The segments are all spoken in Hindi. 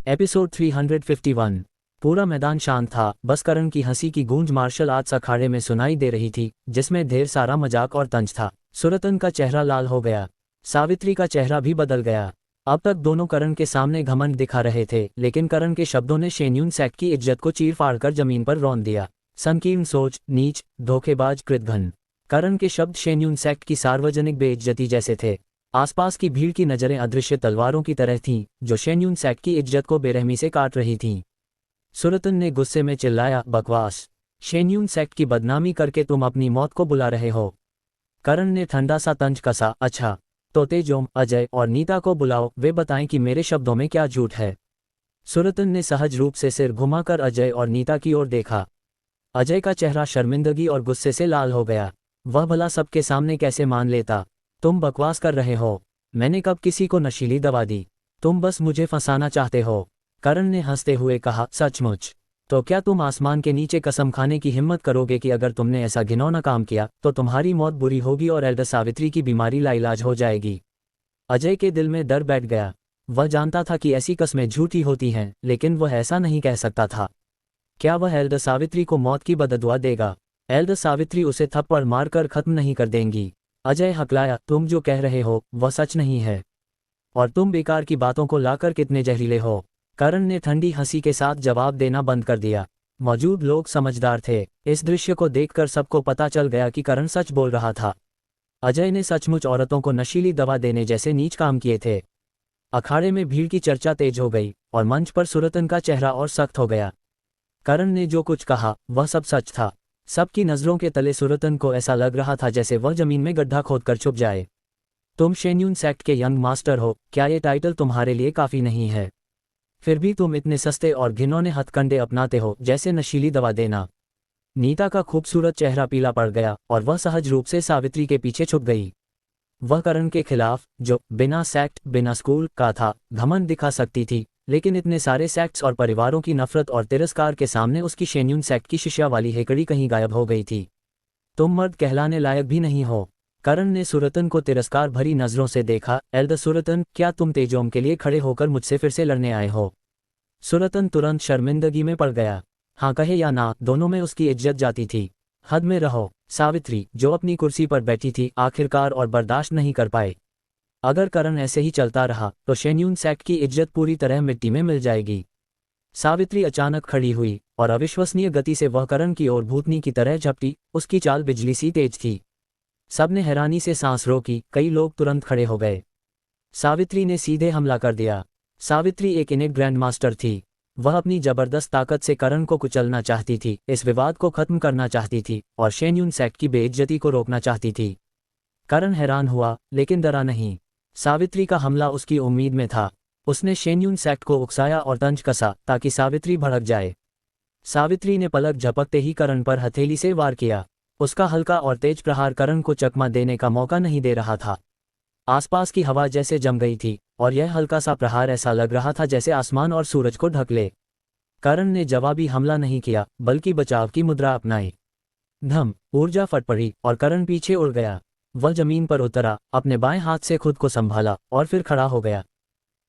एपिसोड 351। पूरा मैदान शांत था, बस करण की हंसी की गूंज मार्शल आर्ट्स अखाड़े में सुनाई दे रही थी, जिसमें ढेर सारा मजाक और तंज था। सुरतन का चेहरा लाल हो गया, सावित्री का चेहरा भी बदल गया। अब तक दोनों करण के सामने घमंड दिखा रहे थे, लेकिन करण के शब्दों ने शेन्यून सेक्ट की इज्जत को चीर फाड़ कर जमीन पर रौंद दिया। संकीर्ण सोच, नीच, धोखेबाज, कृतघ्न। करण के शब्द शेन्यून सेक्ट की सार्वजनिक बेइज्जती जैसे थे। आसपास की भीड़ की नजरें अदृश्य तलवारों की तरह थीं, जो शेन्यून सेक्ट की इज्जत को बेरहमी से काट रही थीं। सुरतन ने गुस्से में चिल्लाया, बकवास! शेन्यून सेक्ट की बदनामी करके तुम अपनी मौत को बुला रहे हो। करण ने ठंडा सा तंज कसा, अच्छा, तो तेजोम, अजय और नीता को बुलाओ, वे बताएं कि मेरे शब्दों में क्या झूठ है। सुरतन ने सहज रूप से सिर घुमाकर अजय और नीता की ओर देखा। अजय का चेहरा शर्मिंदगी और गुस्से से लाल हो गया। वह भला सबके सामने कैसे मान लेता? तुम बकवास कर रहे हो। मैंने कब किसी को नशीली दवा दी? तुम बस मुझे फंसाना चाहते हो। करण ने हंसते हुए कहा, सचमुच? तो क्या तुम आसमान के नीचे कसम खाने की हिम्मत करोगे कि अगर तुमने ऐसा घिनौना काम किया तो तुम्हारी मौत बुरी होगी और एल्डर सावित्री की बीमारी लाइलाज हो जाएगी? अजय के दिल में डर बैठ गया। वह जानता था कि ऐसी कस्में झूठी होती हैं, लेकिन वह ऐसा नहीं कह सकता था। क्या वह एल्डर सावित्री को मौत की बददुआ देगा? एल्डर सावित्री उसे थप्पड़ मारकर खत्म नहीं कर देंगी। अजय हकलाया, तुम जो कह रहे हो वह सच नहीं है, और तुम बेकार की बातों को लाकर कितने जहरीले हो। करण ने ठंडी हंसी के साथ जवाब देना बंद कर दिया। मौजूद लोग समझदार थे। इस दृश्य को देखकर सबको पता चल गया कि करण सच बोल रहा था। अजय ने सचमुच औरतों को नशीली दवा देने जैसे नीच काम किए थे। अखाड़े में भीड़ की चर्चा तेज हो गई और मंच पर सुरतन का चेहरा और सख्त हो गया। करण ने जो कुछ कहा वह सब सच था। सबकी नजरों के तले सुरतन को ऐसा लग रहा था जैसे वह जमीन में गड्ढा खोदकर छुप जाए। तुम शेन्यून सेक्ट के यंग मास्टर हो, क्या ये टाइटल तुम्हारे लिए काफी नहीं है? फिर भी तुम इतने सस्ते और घिनौने हथकंडे अपनाते हो, जैसे नशीली दवा देना। नीता का खूबसूरत चेहरा पीला पड़ गया और वह सहज रूप से सावित्री के पीछे छुप गई। वह करण के खिलाफ, जो बिना सेक्ट, बिना स्कूल का था, घमंड दिखा सकती थी, लेकिन इतने सारे सेक्ट्स और परिवारों की नफरत और तिरस्कार के सामने उसकी शेन्यून सेक्ट की शिष्या वाली हेकड़ी कहीं गायब हो गई थी। तुम मर्द कहलाने लायक भी नहीं हो। करण ने सुरतन को तिरस्कार भरी नजरों से देखा। एल्डर सुरतन, क्या तुम तेजोम के लिए खड़े होकर मुझसे फिर से लड़ने आए हो? सुरतन तुरंत शर्मिंदगी में पड़ गया। हाँ कहे या ना, दोनों में उसकी इज्जत जाती थी। हद में रहो। सावित्री, जो अपनी कुर्सी पर बैठी थी, आखिरकार और बर्दाश्त नहीं कर पाए। अगर करण ऐसे ही चलता रहा तो शेन्यून सेक्ट की इज्जत पूरी तरह मिट्टी में मिल जाएगी। सावित्री अचानक खड़ी हुई और अविश्वसनीय गति से वह करण की ओर भूतनी की तरह झपटी। उसकी चाल बिजली सी तेज थी। सबने हैरानी से सांस रोकी, कई लोग तुरंत खड़े हो गए। सावित्री ने सीधे हमला कर दिया। सावित्री एक इनेट ग्रैंड मास्टर थी। वह अपनी जबरदस्त ताकत से करण को कुचलना चाहती थी, इस विवाद को खत्म करना चाहती थी और शेन्यून सेक्ट की बेइज्जती को रोकना चाहती थी। करण हैरान हुआ, लेकिन डरा नहीं। सावित्री का हमला उसकी उम्मीद में था। उसने शेन्यून सेक्ट को उकसाया और तंज कसा ताकि सावित्री भड़क जाए। सावित्री ने पलक झपकते ही करण पर हथेली से वार किया। उसका हल्का और तेज प्रहार करण को चकमा देने का मौका नहीं दे रहा था। आसपास की हवा जैसे जम गई थी और यह हल्का सा प्रहार ऐसा लग रहा था जैसे आसमान और सूरज को ढक ले। करण ने जवाबी हमला नहीं किया, बल्कि बचाव की मुद्रा अपनाई। धम, ऊर्जा फट पड़ी और करण पीछे उड़ गया। वह जमीन पर उतरा, अपने बाएं हाथ से खुद को संभाला और फिर खड़ा हो गया।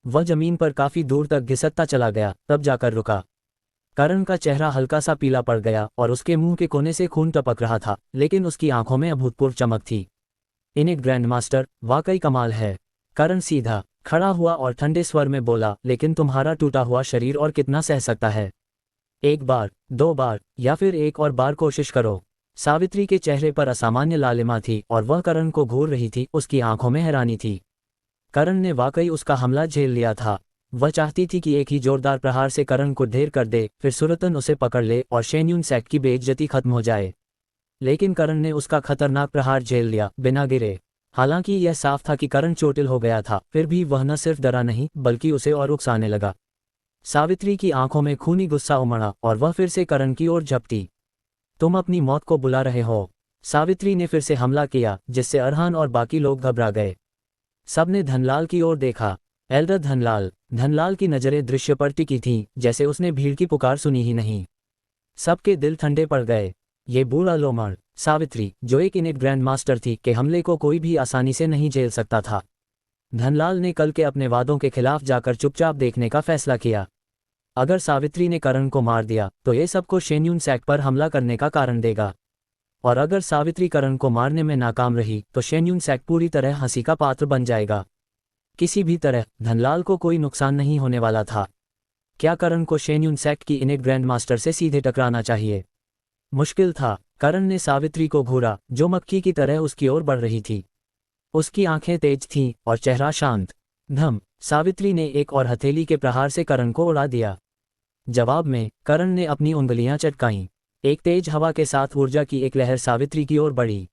वह जमीन पर काफी दूर तक घिसटता चला गया, तब जाकर रुका। करण का चेहरा हल्का सा पीला पड़ गया और उसके मुंह के कोने से खून टपक रहा था, लेकिन उसकी आंखों में अभूतपूर्व चमक थी। इनेट ग्रैंड मास्टर, वाकई कमाल है। करण सीधा खड़ा हुआ और ठंडे स्वर में बोला, लेकिन तुम्हारा टूटा हुआ शरीर और कितना सह सकता है? एक बार, दो बार, या फिर एक और बार कोशिश करो। सावित्री के चेहरे पर असामान्य लालिमा थी और वह करण को घूर रही थी। उसकी आंखों में हैरानी थी। करण ने वाकई उसका हमला झेल लिया था। वह चाहती थी कि एक ही जोरदार प्रहार से करण को ढेर कर दे, फिर सुरतन उसे पकड़ ले और शेन्यून सेक्ट की बेइज्जती खत्म हो जाए। लेकिन करण ने उसका खतरनाक प्रहार झेल लिया, बिना गिरे। हालांकि यह साफ था कि करण चोटिल हो गया था, फिर भी वह न सिर्फ डरा नहीं बल्कि उसे और उकसाने लगा। सावित्री की आंखों में खूनी गुस्सा उमड़ा और वह फिर से करण की ओर झपटी। तुम अपनी मौत को बुला रहे हो। सावित्री ने फिर से हमला किया, जिससे अरहान और बाकी लोग घबरा गए। सबने धनलाल की ओर देखा। एल्डर धनलाल। धनलाल की नजरें दृश्य पर टिकी थीं, जैसे उसने भीड़ की पुकार सुनी ही नहीं। सबके दिल ठंडे पड़ गए। ये बूढ़ा लोमड़ सावित्री, जो एक इनेट ग्रैंड मास्टर थी, के हमले को कोई भी आसानी से नहीं झेल सकता था। धनलाल ने कल के अपने वादों के खिलाफ जाकर चुपचाप देखने का फैसला किया। अगर सावित्री ने करण को मार दिया तो ये सबको शेन्यून सेक्ट पर हमला करने का कारण देगा, और अगर सावित्री करण को मारने में नाकाम रही तो शेन्यून सेक्ट पूरी तरह हंसी का पात्र बन जाएगा। किसी भी तरह धनलाल को कोई नुकसान नहीं होने वाला था। क्या करण को शेन्यून सेक्ट की इनेट ग्रैंड मास्टर से सीधे टकराना चाहिए? मुश्किल था। करण ने सावित्री को घूरा, जो मक्खी की तरह उसकी ओर बढ़ रही थी। उसकी आंखें तेज थीं और चेहरा शांत। धम! सावित्री ने एक और हथेली के प्रहार से करण को उड़ा दिया। जवाब में करण ने अपनी उंगलियां चटकाईं। एक तेज हवा के साथ ऊर्जा की एक लहर सावित्री की ओर बढ़ी।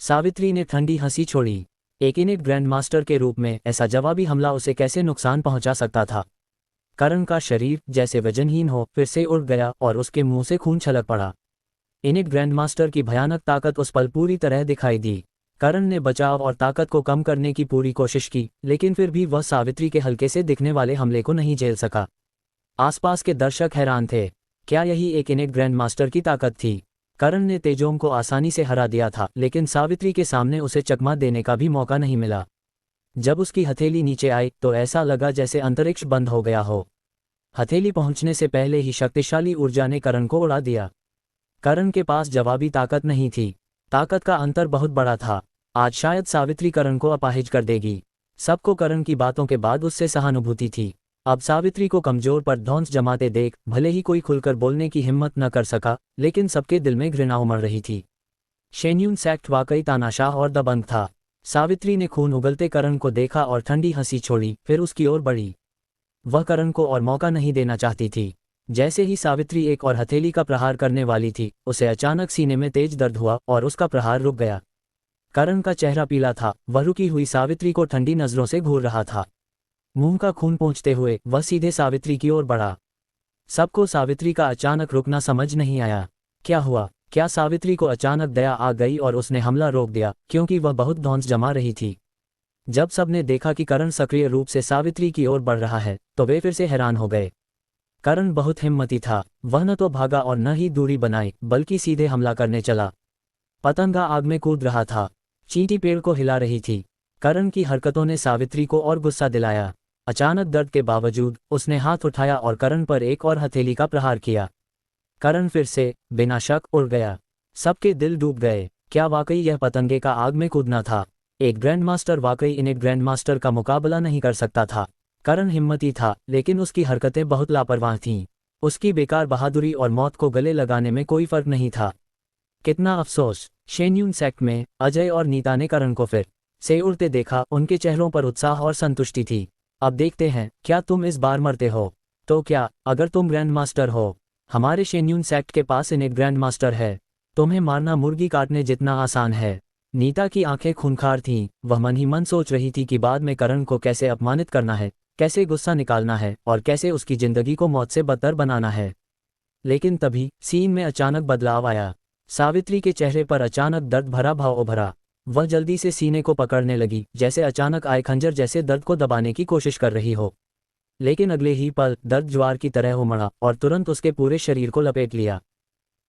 सावित्री ने ठंडी हंसी छोड़ी। एक इनेट ग्रैंड मास्टर के रूप में ऐसा जवाबी हमला उसे कैसे नुकसान पहुंचा सकता था? करण का शरीर जैसे वजनहीन हो फिर से उड़ गया और उसके मुंह से खून छलक पड़ा। इनेट ग्रैंड मास्टर की भयानक ताकत उस पल पूरी तरह दिखाई दी। करण ने बचाव और ताकत को कम करने की पूरी कोशिश की, लेकिन फिर भी वह सावित्री के हल्के से दिखने वाले हमले को नहीं झेल सका। आसपास के दर्शक हैरान थे। क्या यही एक इनेट ग्रैंड मास्टर की ताकत थी? करण ने तेजोंग को आसानी से हरा दिया था, लेकिन सावित्री के सामने उसे चकमा देने का भी मौका नहीं मिला। जब उसकी हथेली नीचे आई तो ऐसा लगा जैसे अंतरिक्ष बंद हो गया हो। हथेली पहुंचने से पहले ही शक्तिशाली ऊर्जा ने करण को उड़ा दिया। करण के पास जवाबी ताकत नहीं थी। ताकत का अंतर बहुत बड़ा था। आज शायद सावित्री करण को अपाहिज कर देगी। सबको करण की बातों के बाद उससे सहानुभूति थी। अब सावित्री को कमजोर पर धौंस जमाते देख भले ही कोई खुलकर बोलने की हिम्मत न कर सका, लेकिन सबके दिल में घृणा उमड़ रही थी। शेन्यून सेक्ट वाकई तानाशाह और दबंग था। सावित्री ने खून उगलते करण को देखा और ठंडी हंसी छोड़ी, फिर उसकी ओर बढ़ी। वह करण को और मौका नहीं देना चाहती थी। जैसे ही सावित्री एक और हथेली का प्रहार करने वाली थी, उसे अचानक सीने में तेज दर्द हुआ और उसका प्रहार रुक गया। करण का चेहरा पीला था। वह रुकी हुई सावित्री को ठंडी नजरों से घूर रहा था। मुंह का खून पोंछते हुए वह सीधे सावित्री की ओर बढ़ा। सबको सावित्री का अचानक रुकना समझ नहीं आया। क्या हुआ? क्या सावित्री को अचानक दया आ गई और उसने हमला रोक दिया, क्योंकि वह बहुत धौंस जमा रही थी? जब सबने देखा कि करण सक्रिय रूप से सावित्री की ओर बढ़ रहा है, तो वे फिर से हैरान हो गए। करण बहुत हिम्मती था। वह न तो भागा और न ही दूरी बनाई, बल्कि सीधे हमला करने चला। पतंगा आग में कूद रहा था। चींटी पेड़ को हिला रही थी। करण की हरकतों ने सावित्री को और गुस्सा दिलाया। अचानक दर्द के बावजूद उसने हाथ उठाया और करण पर एक और हथेली का प्रहार किया। करण फिर से बिना शक उड़ गया। सबके दिल डूब गए। क्या वाकई यह पतंगे का आग में कूदना था? एक ग्रैंड मास्टर वाकई इनेट ग्रैंड मास्टर का मुकाबला नहीं कर सकता था। करण हिम्मती था, लेकिन उसकी हरकतें बहुत लापरवाह थीं। उसकी बेकार बहादुरी और मौत को गले लगाने में कोई फर्क नहीं था। कितना अफसोस! शेन्यून सेक्ट में अजय और नीता ने करण को फिर से उड़ते देखा। उनके चेहरों पर उत्साह और संतुष्टि थी। अब देखते हैं, क्या तुम इस बार मरते हो? तो क्या, अगर तुम ग्रैंड मास्टर हो? हमारे शेन्यून सेक्ट के पास इनेट ग्रैंड मास्टर है। तुम्हें मारना मुर्गी काटने जितना आसान है। नीता की आंखें खूंखार थीं। वह मन ही मन सोच रही थी कि बाद में करण को कैसे अपमानित करना है, कैसे गुस्सा निकालना है और कैसे उसकी जिंदगी को मौत से बदतर बनाना है। लेकिन तभी सीन में अचानक बदलाव आया। सावित्री के चेहरे पर अचानक दर्द भरा भाव उभरा। वह जल्दी से सीने को पकड़ने लगी, जैसे अचानक आए खंजर जैसे दर्द को दबाने की कोशिश कर रही हो। लेकिन अगले ही पल दर्द ज्वार की तरह उमड़ा और तुरंत उसके पूरे शरीर को लपेट लिया।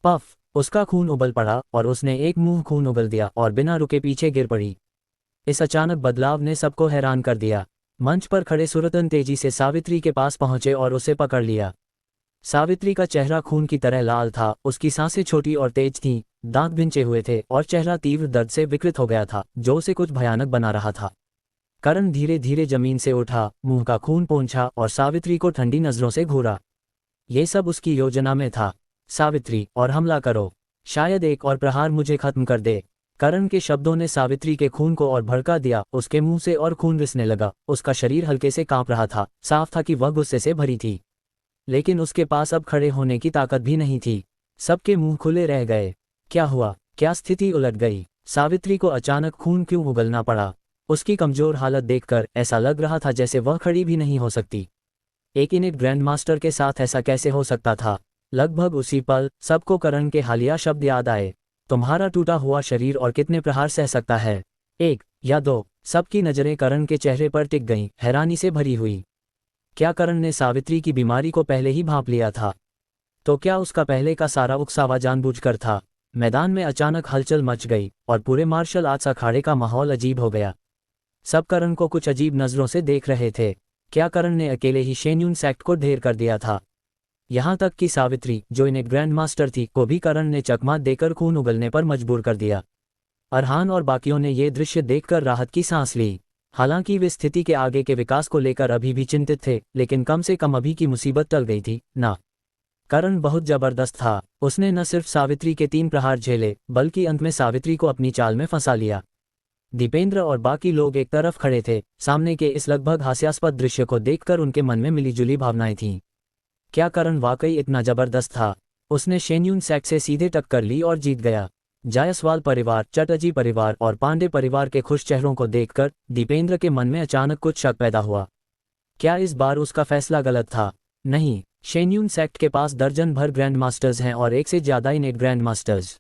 पफ! उसका खून उबल पड़ा और उसने एक मुंह खून उगल दिया और बिना रुके पीछे गिर पड़ी। इस अचानक बदलाव ने सबको हैरान कर दिया। मंच पर खड़े सुरतन तेजी से सावित्री के पास पहुंचे और उसे पकड़ लिया। सावित्री का चेहरा खून की तरह लाल था। उसकी सांसें छोटी और तेज थीं, दांत भिंचे हुए थे और चेहरा तीव्र दर्द से विकृत हो गया था, जो उसे कुछ भयानक बना रहा था। करण धीरे धीरे जमीन से उठा, मुंह का खून पोंछा और सावित्री को ठंडी नजरों से घूरा। ये सब उसकी योजना में था। सावित्री, और हमला करो। शायद एक और प्रहार मुझे खत्म कर दे। करण के शब्दों ने सावित्री के खून को और भड़का दिया। उसके मुंह से और खून रिसने लगा। उसका शरीर हल्के से कांप रहा था। साफ था कि वह गुस्से से भरी थी, लेकिन उसके पास अब खड़े होने की ताकत भी नहीं थी। सबके मुंह खुले रह गए। क्या हुआ? क्या स्थिति उलट गई? सावित्री को अचानक खून क्यों उगलना पड़ा? उसकी कमजोर हालत देखकर ऐसा लग रहा था जैसे वह खड़ी भी नहीं हो सकती। एक इनेट ग्रैंड मास्टर के साथ ऐसा कैसे हो सकता था? लगभग उसी पल सबको करण के हालिया शब्द याद आए। तुम्हारा टूटा हुआ शरीर और कितने प्रहार सह सकता है? 1 या 2? सबकी नजरें करण के चेहरे पर टिक गईं, हैरानी से भरी हुई। क्या करण ने सावित्री की बीमारी को पहले ही भांप लिया था? तो क्या उसका पहले का सारा उकसावा जानबूझकर था? मैदान में अचानक हलचल मच गई और पूरे मार्शल आर्ट्स अखाड़े का माहौल अजीब हो गया। सब करण को कुछ अजीब नजरों से देख रहे थे। क्या करण ने अकेले ही शेन्यून सेक्ट को ढेर कर दिया था? यहाँ तक कि सावित्री, जो इन्हें ग्रैंड मास्टर थी, को भी करण ने चकमा देकर खून उगलने पर मजबूर कर दिया। अरहान और बाकियों ने ये दृश्य देखकर राहत की सांस ली। हालांकि वे स्थिति के आगे के विकास को लेकर अभी भी चिंतित थे, लेकिन कम से कम अभी की मुसीबत टल गई थी ना। करण बहुत जबरदस्त था। उसने न सिर्फ सावित्री के 3 प्रहार झेले, बल्कि अंत में सावित्री को अपनी चाल में फंसा लिया। दीपेंद्र और बाकी लोग एक तरफ खड़े थे। सामने के इस लगभग हास्यास्पद दृश्य को देखकर उनके मन में मिलीजुली भावनाएं थीं। क्या करण वाकई इतना जबरदस्त था? उसने शेन्यून सैक से सीधे टक्कर ली और जीत गया। जायसवाल परिवार, चटर्जी परिवार और पांडे परिवार के खुश चेहरों को देखकर दीपेंद्र के मन में अचानक कुछ शक पैदा हुआ। क्या इस बार उसका फैसला गलत था? नहीं, शेन्यून सेक्ट के पास दर्जन भर ग्रैंड मास्टर्स हैं और 1 से ज़्यादा इनेट ग्रैंड मास्टर्स।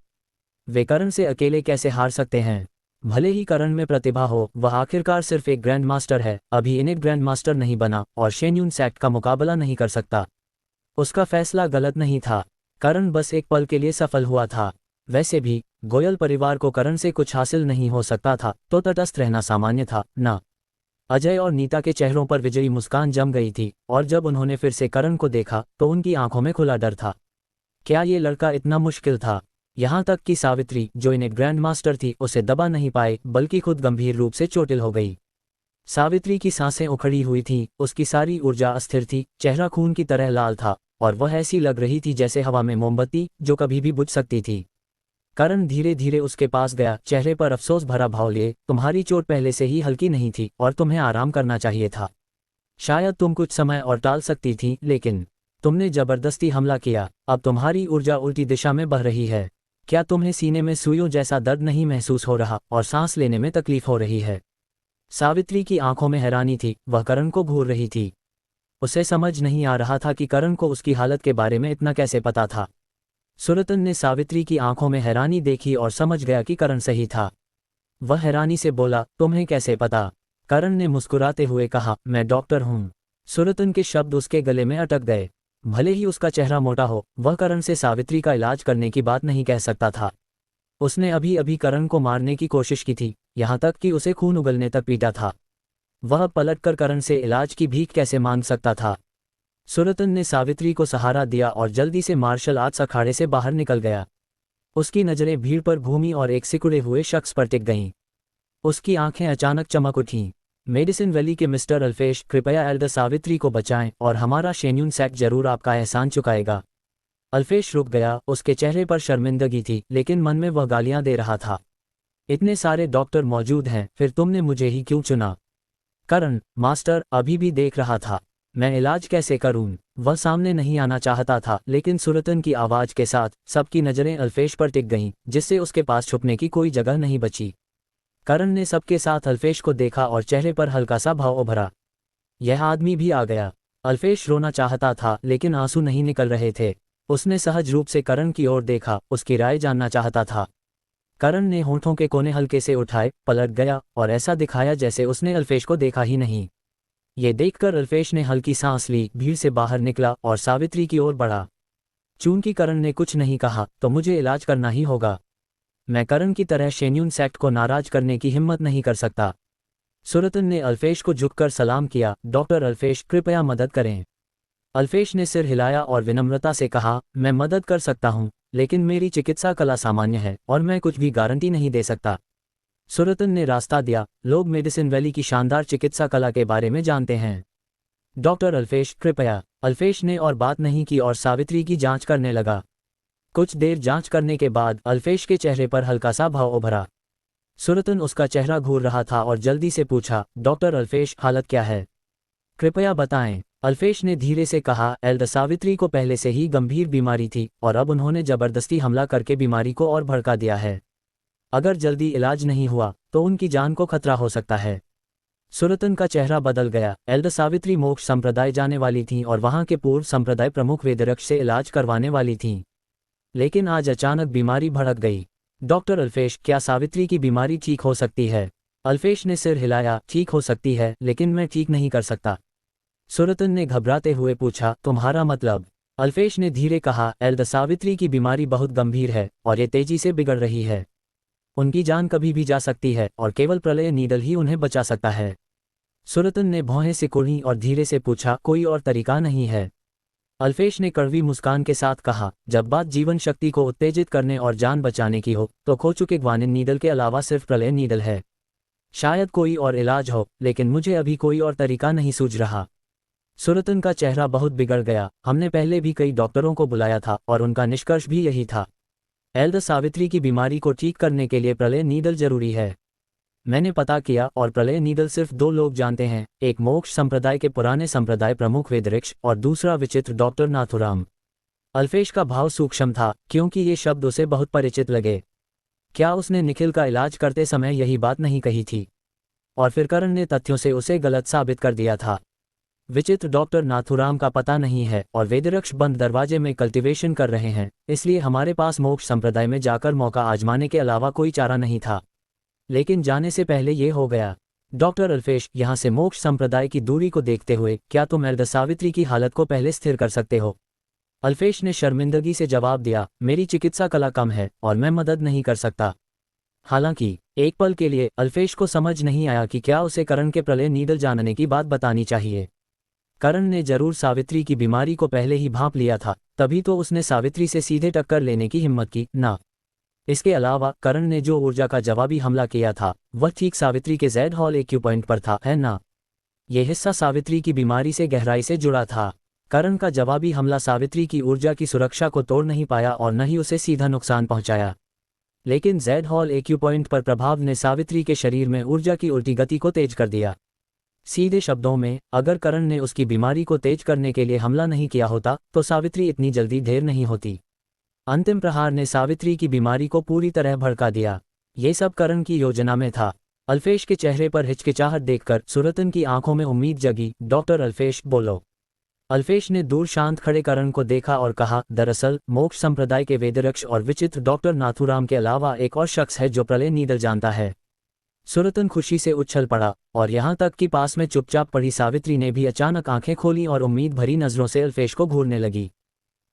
वे करण से अकेले कैसे हार सकते हैं? भले ही करण में प्रतिभा हो, वह आखिरकार सिर्फ एक ग्रैंड मास्टर है, अभी इनेट ग्रैंड मास्टर नहीं बना और शेन्यून सेक्ट का मुकाबला नहीं कर सकता। उसका फैसला गलत नहीं था। करण बस एक पल के लिए सफल हुआ था। वैसे भी गोयल परिवार को करण से कुछ हासिल नहीं हो सकता था, तो तटस्थ रहना सामान्य था ना। अजय और नीता के चेहरों पर विजयी मुस्कान जम गई थी, और जब उन्होंने फिर से करण को देखा तो उनकी आंखों में खुला डर था। क्या ये लड़का इतना मुश्किल था? यहाँ तक कि सावित्री, जो इन्हें ग्रैंड मास्टर थी, उसे दबा नहीं पाए, बल्कि खुद गंभीर रूप से चोटिल हो गई। सावित्री की सांसें उखड़ी हुई थीं, उसकी सारी ऊर्जा अस्थिर थी, चेहरा खून की तरह लाल था और वह ऐसी लग रही थी जैसे हवा में मोमबत्ती जो कभी भी बुझ सकती थी। करण धीरे धीरे उसके पास गया, चेहरे पर अफसोस भरा भाव लिए। तुम्हारी चोट पहले से ही हल्की नहीं थी और तुम्हें आराम करना चाहिए था। शायद तुम कुछ समय और टाल सकती थी, लेकिन तुमने जबरदस्ती हमला किया। अब तुम्हारी ऊर्जा उल्टी दिशा में बह रही है। क्या तुम्हें सीने में सुइयों जैसा दर्द नहीं महसूस हो रहा और सांस लेने में तकलीफ हो रही है? सावित्री की आंखों में हैरानी थी, वह करण को घूर रही थी। उसे समझ नहीं आ रहा था कि करण को उसकी हालत के बारे में इतना कैसे पता था। सुरतन ने सावित्री की आंखों में हैरानी देखी और समझ गया कि करण सही था। वह हैरानी से बोला, तुम्हें कैसे पता? करण ने मुस्कुराते हुए कहा, मैं डॉक्टर हूं। सुरतन के शब्द उसके गले में अटक गए। भले ही उसका चेहरा मोटा हो, वह करण से सावित्री का इलाज करने की बात नहीं कह सकता था। उसने अभी अभी करण को मारने की कोशिश की थी, यहाँ तक कि उसे खून उगलने तक पीटा था। वह पलटकर करण से इलाज की भीख कैसे मांग सकता था? सुरतन ने सावित्री को सहारा दिया और जल्दी से मार्शल आर्ट्स अखाड़े से बाहर निकल गया। उसकी नज़रें भीड़ पर घूमी और एक सिकुड़े हुए शख्स पर टिक गईं। उसकी आंखें अचानक चमक उठीं। मेडिसिन वैली के मिस्टर अल्फेश, कृपया एल्डर सावित्री को बचाएं और हमारा शेन्यून सैक जरूर आपका एहसान चुकाएगा। अल्फेश रुक गया, उसके चेहरे पर शर्मिंदगी थी, लेकिन मन में वह गालियां दे रहा था। इतने सारे डॉक्टर मौजूद हैं, फिर तुमने मुझे ही क्यों चुना? करण, मास्टर अभी भी देख रहा था। मैं इलाज कैसे करूं? वह सामने नहीं आना चाहता था, लेकिन सुरतन की आवाज के साथ सबकी नजरें अल्फेश पर टिक गईं, जिससे उसके पास छुपने की कोई जगह नहीं बची। करण ने सबके साथ अल्फेश को देखा और चेहरे पर हल्का सा भाव उभरा। यह आदमी भी आ गया। अल्फेश रोना चाहता था, लेकिन आंसू नहीं निकल रहे थे। उसने सहज रूप से करण की ओर देखा, उसकी राय जानना चाहता था। करण ने होंठों के कोने हल्के से उठाए, पलट गया और ऐसा दिखाया जैसे उसने अल्फेश को देखा ही नहीं। ये देखकर अल्फेश ने हल्की सांस ली, भीड़ से बाहर निकला और सावित्री की ओर बढ़ा। चूंकि करण ने कुछ नहीं कहा, तो मुझे इलाज करना ही होगा। मैं करण की तरह शेन्यून सेक्ट को नाराज करने की हिम्मत नहीं कर सकता। सुरतन ने अल्फेश को झुककर सलाम किया, डॉक्टर अल्फेश, कृपया मदद करें। अल्फेश ने सिर हिलाया और विनम्रता से कहा, मैं मदद कर सकता हूं, लेकिन मेरी चिकित्सा कला सामान्य है और मैं कुछ भी गारंटी नहीं दे सकता। सुरतन ने रास्ता दिया, लोग मेडिसिन वैली की शानदार चिकित्सा कला के बारे में जानते हैं। डॉक्टर अल्फेश, कृपया। अल्फेश ने और बात नहीं की और सावित्री की जांच करने लगा। कुछ देर जांच करने के बाद अल्फेश के चेहरे पर हल्का सा भाव उभरा। सुरतन उसका चेहरा घूर रहा था और जल्दी से पूछा, डॉक्टर अल्फेश, हालत क्या है? कृपया बताएं। अल्फेश ने धीरे से कहा, एल्डर सावित्री को पहले से ही गंभीर बीमारी थी और अब उन्होंने जबरदस्ती हमला करके बीमारी को और भड़का दिया है। अगर जल्दी इलाज नहीं हुआ तो उनकी जान को खतरा हो सकता है। सुरतन का चेहरा बदल गया। एल्डर सावित्री मोक्ष संप्रदाय जाने वाली थीं और वहां के पूर्व संप्रदाय प्रमुख वेदरक्ष से इलाज करवाने वाली थीं, लेकिन आज अचानक बीमारी भड़क गई। डॉक्टर अल्फेश, क्या सावित्री की बीमारी ठीक हो सकती है? अल्फेश ने सिर हिलाया, ठीक हो सकती है, लेकिन मैं ठीक नहीं कर सकता। सुरतन ने घबराते हुए पूछा, तुम्हारा मतलब? अल्फेश ने धीरे कहा, एल्डर सावित्री की बीमारी बहुत गंभीर है और ये तेजी से बिगड़ रही है। उनकी जान कभी भी जा सकती है और केवल प्रलय नीडल ही उन्हें बचा सकता है। सुरतन ने भौहें सिकुड़ी और धीरे से पूछा, कोई और तरीका नहीं है? अल्फेश ने कड़वी मुस्कान के साथ कहा, जब बात जीवन शक्ति को उत्तेजित करने और जान बचाने की हो तो खो चुके ग्वानिन नीडल के अलावा सिर्फ प्रलय नीडल है। शायद कोई और इलाज हो, लेकिन मुझे अभी कोई और तरीका नहीं सूझ रहा। सुरतन का चेहरा बहुत बिगड़ गया। हमने पहले भी कई डॉक्टरों को बुलाया था और उनका निष्कर्ष भी यही था। एल्डर सावित्री की बीमारी को ठीक करने के लिए प्रलय नीडल जरूरी है। मैंने पता किया और प्रलय नीडल सिर्फ 2 लोग जानते हैं, एक मोक्ष संप्रदाय के पुराने संप्रदाय प्रमुख वेदवृक्ष और दूसरा विचित्र डॉक्टर नाथुराम। अल्फेश का भाव सूक्ष्म था क्योंकि ये शब्द उसे बहुत परिचित लगे। क्या उसने निखिल का इलाज करते समय यही बात नहीं कही थी? और फिर करण ने तथ्यों से उसे गलत साबित कर दिया था। विचित्र डॉक्टर नाथुराम का पता नहीं है और वेदवृक्ष बंद दरवाजे में कल्टीवेशन कर रहे हैं, इसलिए हमारे पास मोक्ष संप्रदाय में जाकर मौका आजमाने के अलावा कोई चारा नहीं था। लेकिन जाने से पहले ये हो गया। डॉक्टर अल्फेश, यहाँ से मोक्ष संप्रदाय की दूरी को देखते हुए क्या तुम एल्डर सावित्री की हालत को पहले स्थिर कर सकते हो? अल्फेश ने शर्मिंदगी से जवाब दिया, मेरी चिकित्सा कला कम है और मैं मदद नहीं कर सकता। हालांकि एक पल के लिए अल्फेश को समझ नहीं आया कि क्या उसे करण के प्रलय नीडल जानने की बात बतानी चाहिए। करण ने जरूर सावित्री की बीमारी को पहले ही भांप लिया था, तभी तो उसने सावित्री से सीधे टक्कर लेने की हिम्मत की ना। इसके अलावा करण ने जो ऊर्जा का जवाबी हमला किया था वह ठीक सावित्री के जेड हॉल एक्यू पॉइंट पर था, है ना? यह हिस्सा सावित्री की बीमारी से गहराई से जुड़ा था। करण का जवाबी हमला सावित्री की ऊर्जा की सुरक्षा को तोड़ नहीं पाया और न ही उसे सीधा नुकसान पहुंचाया। लेकिन जेड हॉल एक्यू पॉइंट पर प्रभाव ने सावित्री के शरीर में ऊर्जा की उल्टी गति को तेज कर दिया। सीधे शब्दों में, अगर करण ने उसकी बीमारी को तेज करने के लिए हमला नहीं किया होता तो सावित्री इतनी जल्दी ढेर नहीं होती। अंतिम प्रहार ने सावित्री की बीमारी को पूरी तरह भड़का दिया। ये सब करण की योजना में था। अल्फेश के चेहरे पर हिचकिचाहट देखकर सुरतन की आंखों में उम्मीद जगी। डॉक्टर अल्फेश, बोलो। अल्फेश ने दूर शांत खड़े करण को देखा और कहा, दरअसल मोक्ष संप्रदाय के वेदवृक्ष और विचित्र डॉक्टर नाथुराम के अलावा एक और शख्स है जो प्रलय नीडल जानता है। सुरतन खुशी से उछल पड़ा और यहाँ तक कि पास में चुपचाप पड़ी सावित्री ने भी अचानक आंखें खोली और उम्मीद भरी नजरों से अल्फेश को घूरने लगी।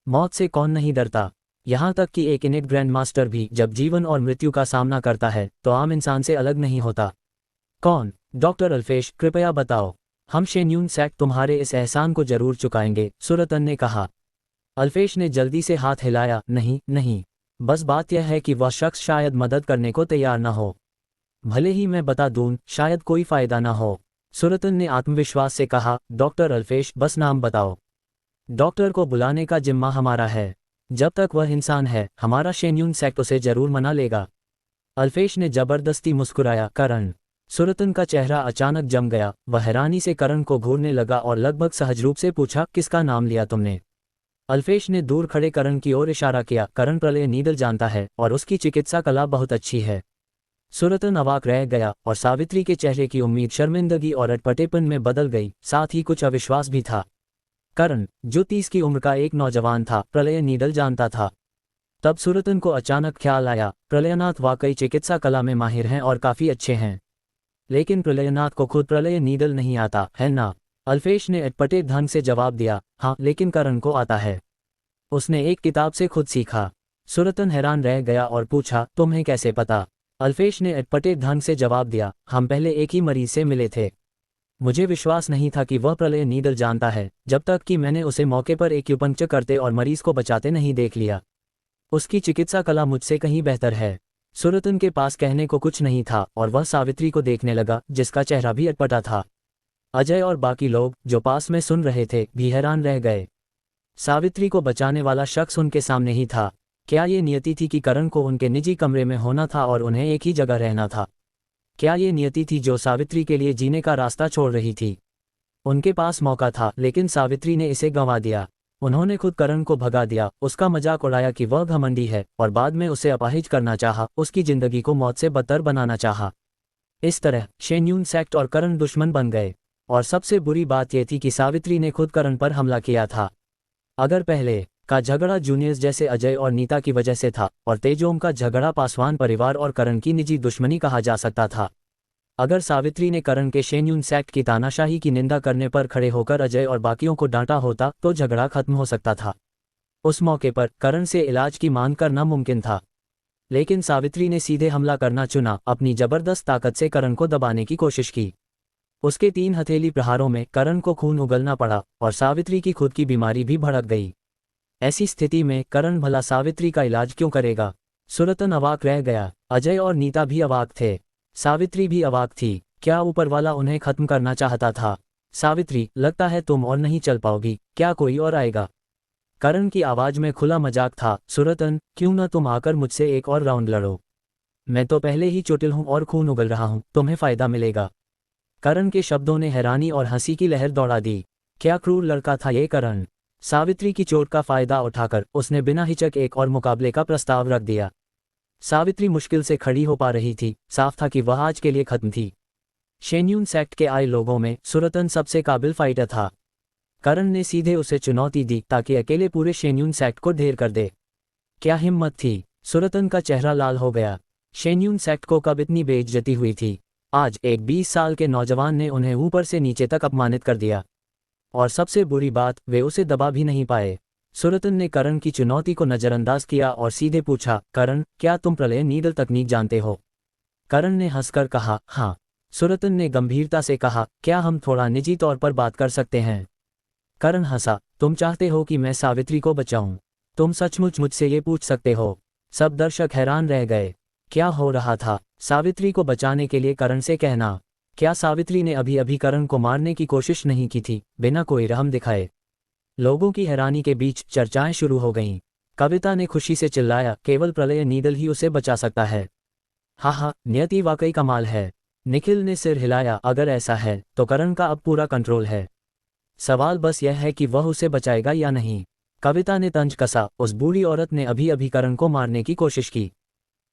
मौत से कौन नहीं डरता? यहाँ तक कि एक इनेट ग्रैंड मास्टर भी जब जीवन और मृत्यु का सामना करता है तो आम इंसान से अलग नहीं होता। कौन? डॉक्टर अल्फेश, कृपया बताओ। हम शेन्यून सैक तुम्हारे इस एहसान को जरूर चुकाएंगे, सुरतन ने कहा। अल्फेश ने जल्दी से हाथ हिलाया, नहीं नहीं, बस बात यह है कि वह शख्स शायद मदद करने को तैयार न हो। भले ही मैं बता दूं, शायद कोई फायदा ना हो, सुरतन ने आत्मविश्वास से कहा। डॉक्टर अल्फेश, बस नाम बताओ। डॉक्टर को बुलाने का जिम्मा हमारा है। जब तक वह इंसान है हमारा शेन्यून सेक्ट उसे जरूर मना लेगा। अल्फेश ने जबरदस्ती मुस्कुराया। करण। सुरतन का चेहरा अचानक जम गया। वह हैरानी से करण को घूरने लगा और लगभग सहज रूप से पूछा, किसका नाम लिया तुमने? अल्फेश ने दूर खड़े करण की ओर इशारा किया। करण प्रलय नीडल जानता है और उसकी चिकित्सा कला बहुत अच्छी है। सुरतन अवाक रह गया और सावित्री के चेहरे की उम्मीद शर्मिंदगी और अटपटेपन में बदल गई, साथ ही कुछ अविश्वास भी था। करण, जो 30 की उम्र का एक नौजवान था, प्रलय नीडल जानता था। तब सुरतन को अचानक ख्याल आया, प्रलयनाथ वाकई चिकित्सा कला में माहिर हैं और काफी अच्छे हैं। लेकिन प्रलयनाथ को खुद प्रलय नीडल नहीं आता, है ना? अल्फेश ने अटपटे ढंग से जवाब दिया। हाँ, लेकिन करण को आता है। उसने एक किताब से खुद सीखा। सुरतन हैरान रह गया और पूछा, तुम्हें कैसे पता? अल्फेश ने अटपटे ढंग से जवाब दिया, हम पहले एक ही मरीज से मिले थे। मुझे विश्वास नहीं था कि वह प्रलय नीडल जानता है जब तक कि मैंने उसे मौके पर एक्यूपंक्चर करते और मरीज को बचाते नहीं देख लिया। उसकी चिकित्सा कला मुझसे कहीं बेहतर है। सुरतन के पास कहने को कुछ नहीं था और वह सावित्री को देखने लगा, जिसका चेहरा भी अटपटा था। अजय और बाकी लोग जो पास में सुन रहे थे भी हैरान रह गए। सावित्री को बचाने वाला शख्स उनके सामने ही था। क्या ये नियति थी कि करण को उनके निजी कमरे में होना था और उन्हें एक ही जगह रहना था? क्या ये नियति थी जो सावित्री के लिए जीने का रास्ता छोड़ रही थी? उनके पास मौका था, लेकिन सावित्री ने इसे गंवा दिया। उन्होंने खुद करण को भगा दिया, उसका मजाक उड़ाया कि वह घमंडी है और बाद में उसे अपाहिज करना चाहा, उसकी जिंदगी को मौत से बदतर बनाना चाहा। इस तरह शेन्यून सेक्ट और करण दुश्मन बन गए। और सबसे बुरी बात यह थी कि सावित्री ने खुद करण पर हमला किया था। अगर पहले का झगड़ा जूनियर्स जैसे अजय और नीता की वजह से था और तेजोम का झगड़ा पासवान परिवार और करण की निजी दुश्मनी कहा जा सकता था। अगर सावित्री ने करण के शेन्यून सेक्ट की तानाशाही की निंदा करने पर खड़े होकर अजय और बाकियों को डांटा होता तो झगड़ा खत्म हो सकता था। उस मौके पर करण से इलाज की मांग करना मुमकिन था, लेकिन सावित्री ने सीधे हमला करना चुना। अपनी जबरदस्त ताकत से करण को दबाने की कोशिश की। उसके 3 हथेली प्रहारों में करण को खून उगलना पड़ा और सावित्री की खुद की बीमारी भी भड़क गई। ऐसी स्थिति में करण भला सावित्री का इलाज क्यों करेगा? सुरतन अवाक रह गया। अजय और नीता भी अवाक थे। सावित्री भी अवाक थी। क्या ऊपर वाला उन्हें खत्म करना चाहता था? सावित्री, लगता है तुम और नहीं चल पाओगी, क्या कोई और आएगा? करण की आवाज में खुला मजाक था। सुरतन, क्यों न तुम आकर मुझसे एक और राउंड लड़ो? मैं तो पहले ही चोटिल हूं और खून उगल रहा हूं, तुम्हें फायदा मिलेगा। करण के शब्दों ने हैरानी और हंसी की लहर दौड़ा दी। क्या क्रूर लड़का था ये करण! सावित्री की चोट का फायदा उठाकर उसने बिना हिचक एक और मुकाबले का प्रस्ताव रख दिया। सावित्री मुश्किल से खड़ी हो पा रही थी। साफ था कि वह आज के लिए खत्म थी। शेन्यून सेक्ट के आए लोगों में सुरतन सबसे काबिल फाइटर था। करण ने सीधे उसे चुनौती दी ताकि अकेले पूरे शेन्यून सेक्ट को ढेर कर दे। क्या हिम्मत थी! सुरतन का चेहरा लाल हो गया। शेन्यून सेक्ट को कब इतनी बेइज्जती हुई थी? आज एक 20 साल के नौजवान ने उन्हें ऊपर से नीचे तक अपमानित कर दिया। और सबसे बुरी बात, वे उसे दबा भी नहीं पाए। सुरतन ने करण की चुनौती को नजरअंदाज किया और सीधे पूछा, करण, क्या तुम प्रलय नीडल तकनीक जानते हो? करण ने हंसकर कहा, हाँ। सुरतन ने गंभीरता से कहा, क्या हम थोड़ा निजी तौर पर बात कर सकते हैं? करण हंसा, तुम चाहते हो कि मैं सावित्री को बचाऊं? तुम सचमुच मुझसे ये पूछ सकते हो? सब दर्शक हैरान रह गए। क्या हो रहा था? सावित्री को बचाने के लिए करण से कहना? क्या सावित्री ने अभी अभी करण को मारने की कोशिश नहीं की थी, बिना कोई रहम दिखाए? लोगों की हैरानी के बीच चर्चाएं शुरू हो गईं। कविता ने खुशी से चिल्लाया, केवल प्रलय नीडल ही उसे बचा सकता है। हाँ, नियति वाकई कमाल है। निखिल ने सिर हिलाया, अगर ऐसा है तो करण का अब पूरा कंट्रोल है। सवाल बस यह है कि वह उसे बचाएगा या नहीं। कविता ने तंज कसा, उस बूढ़ी औरत ने अभी अभी करण को मारने की कोशिश की।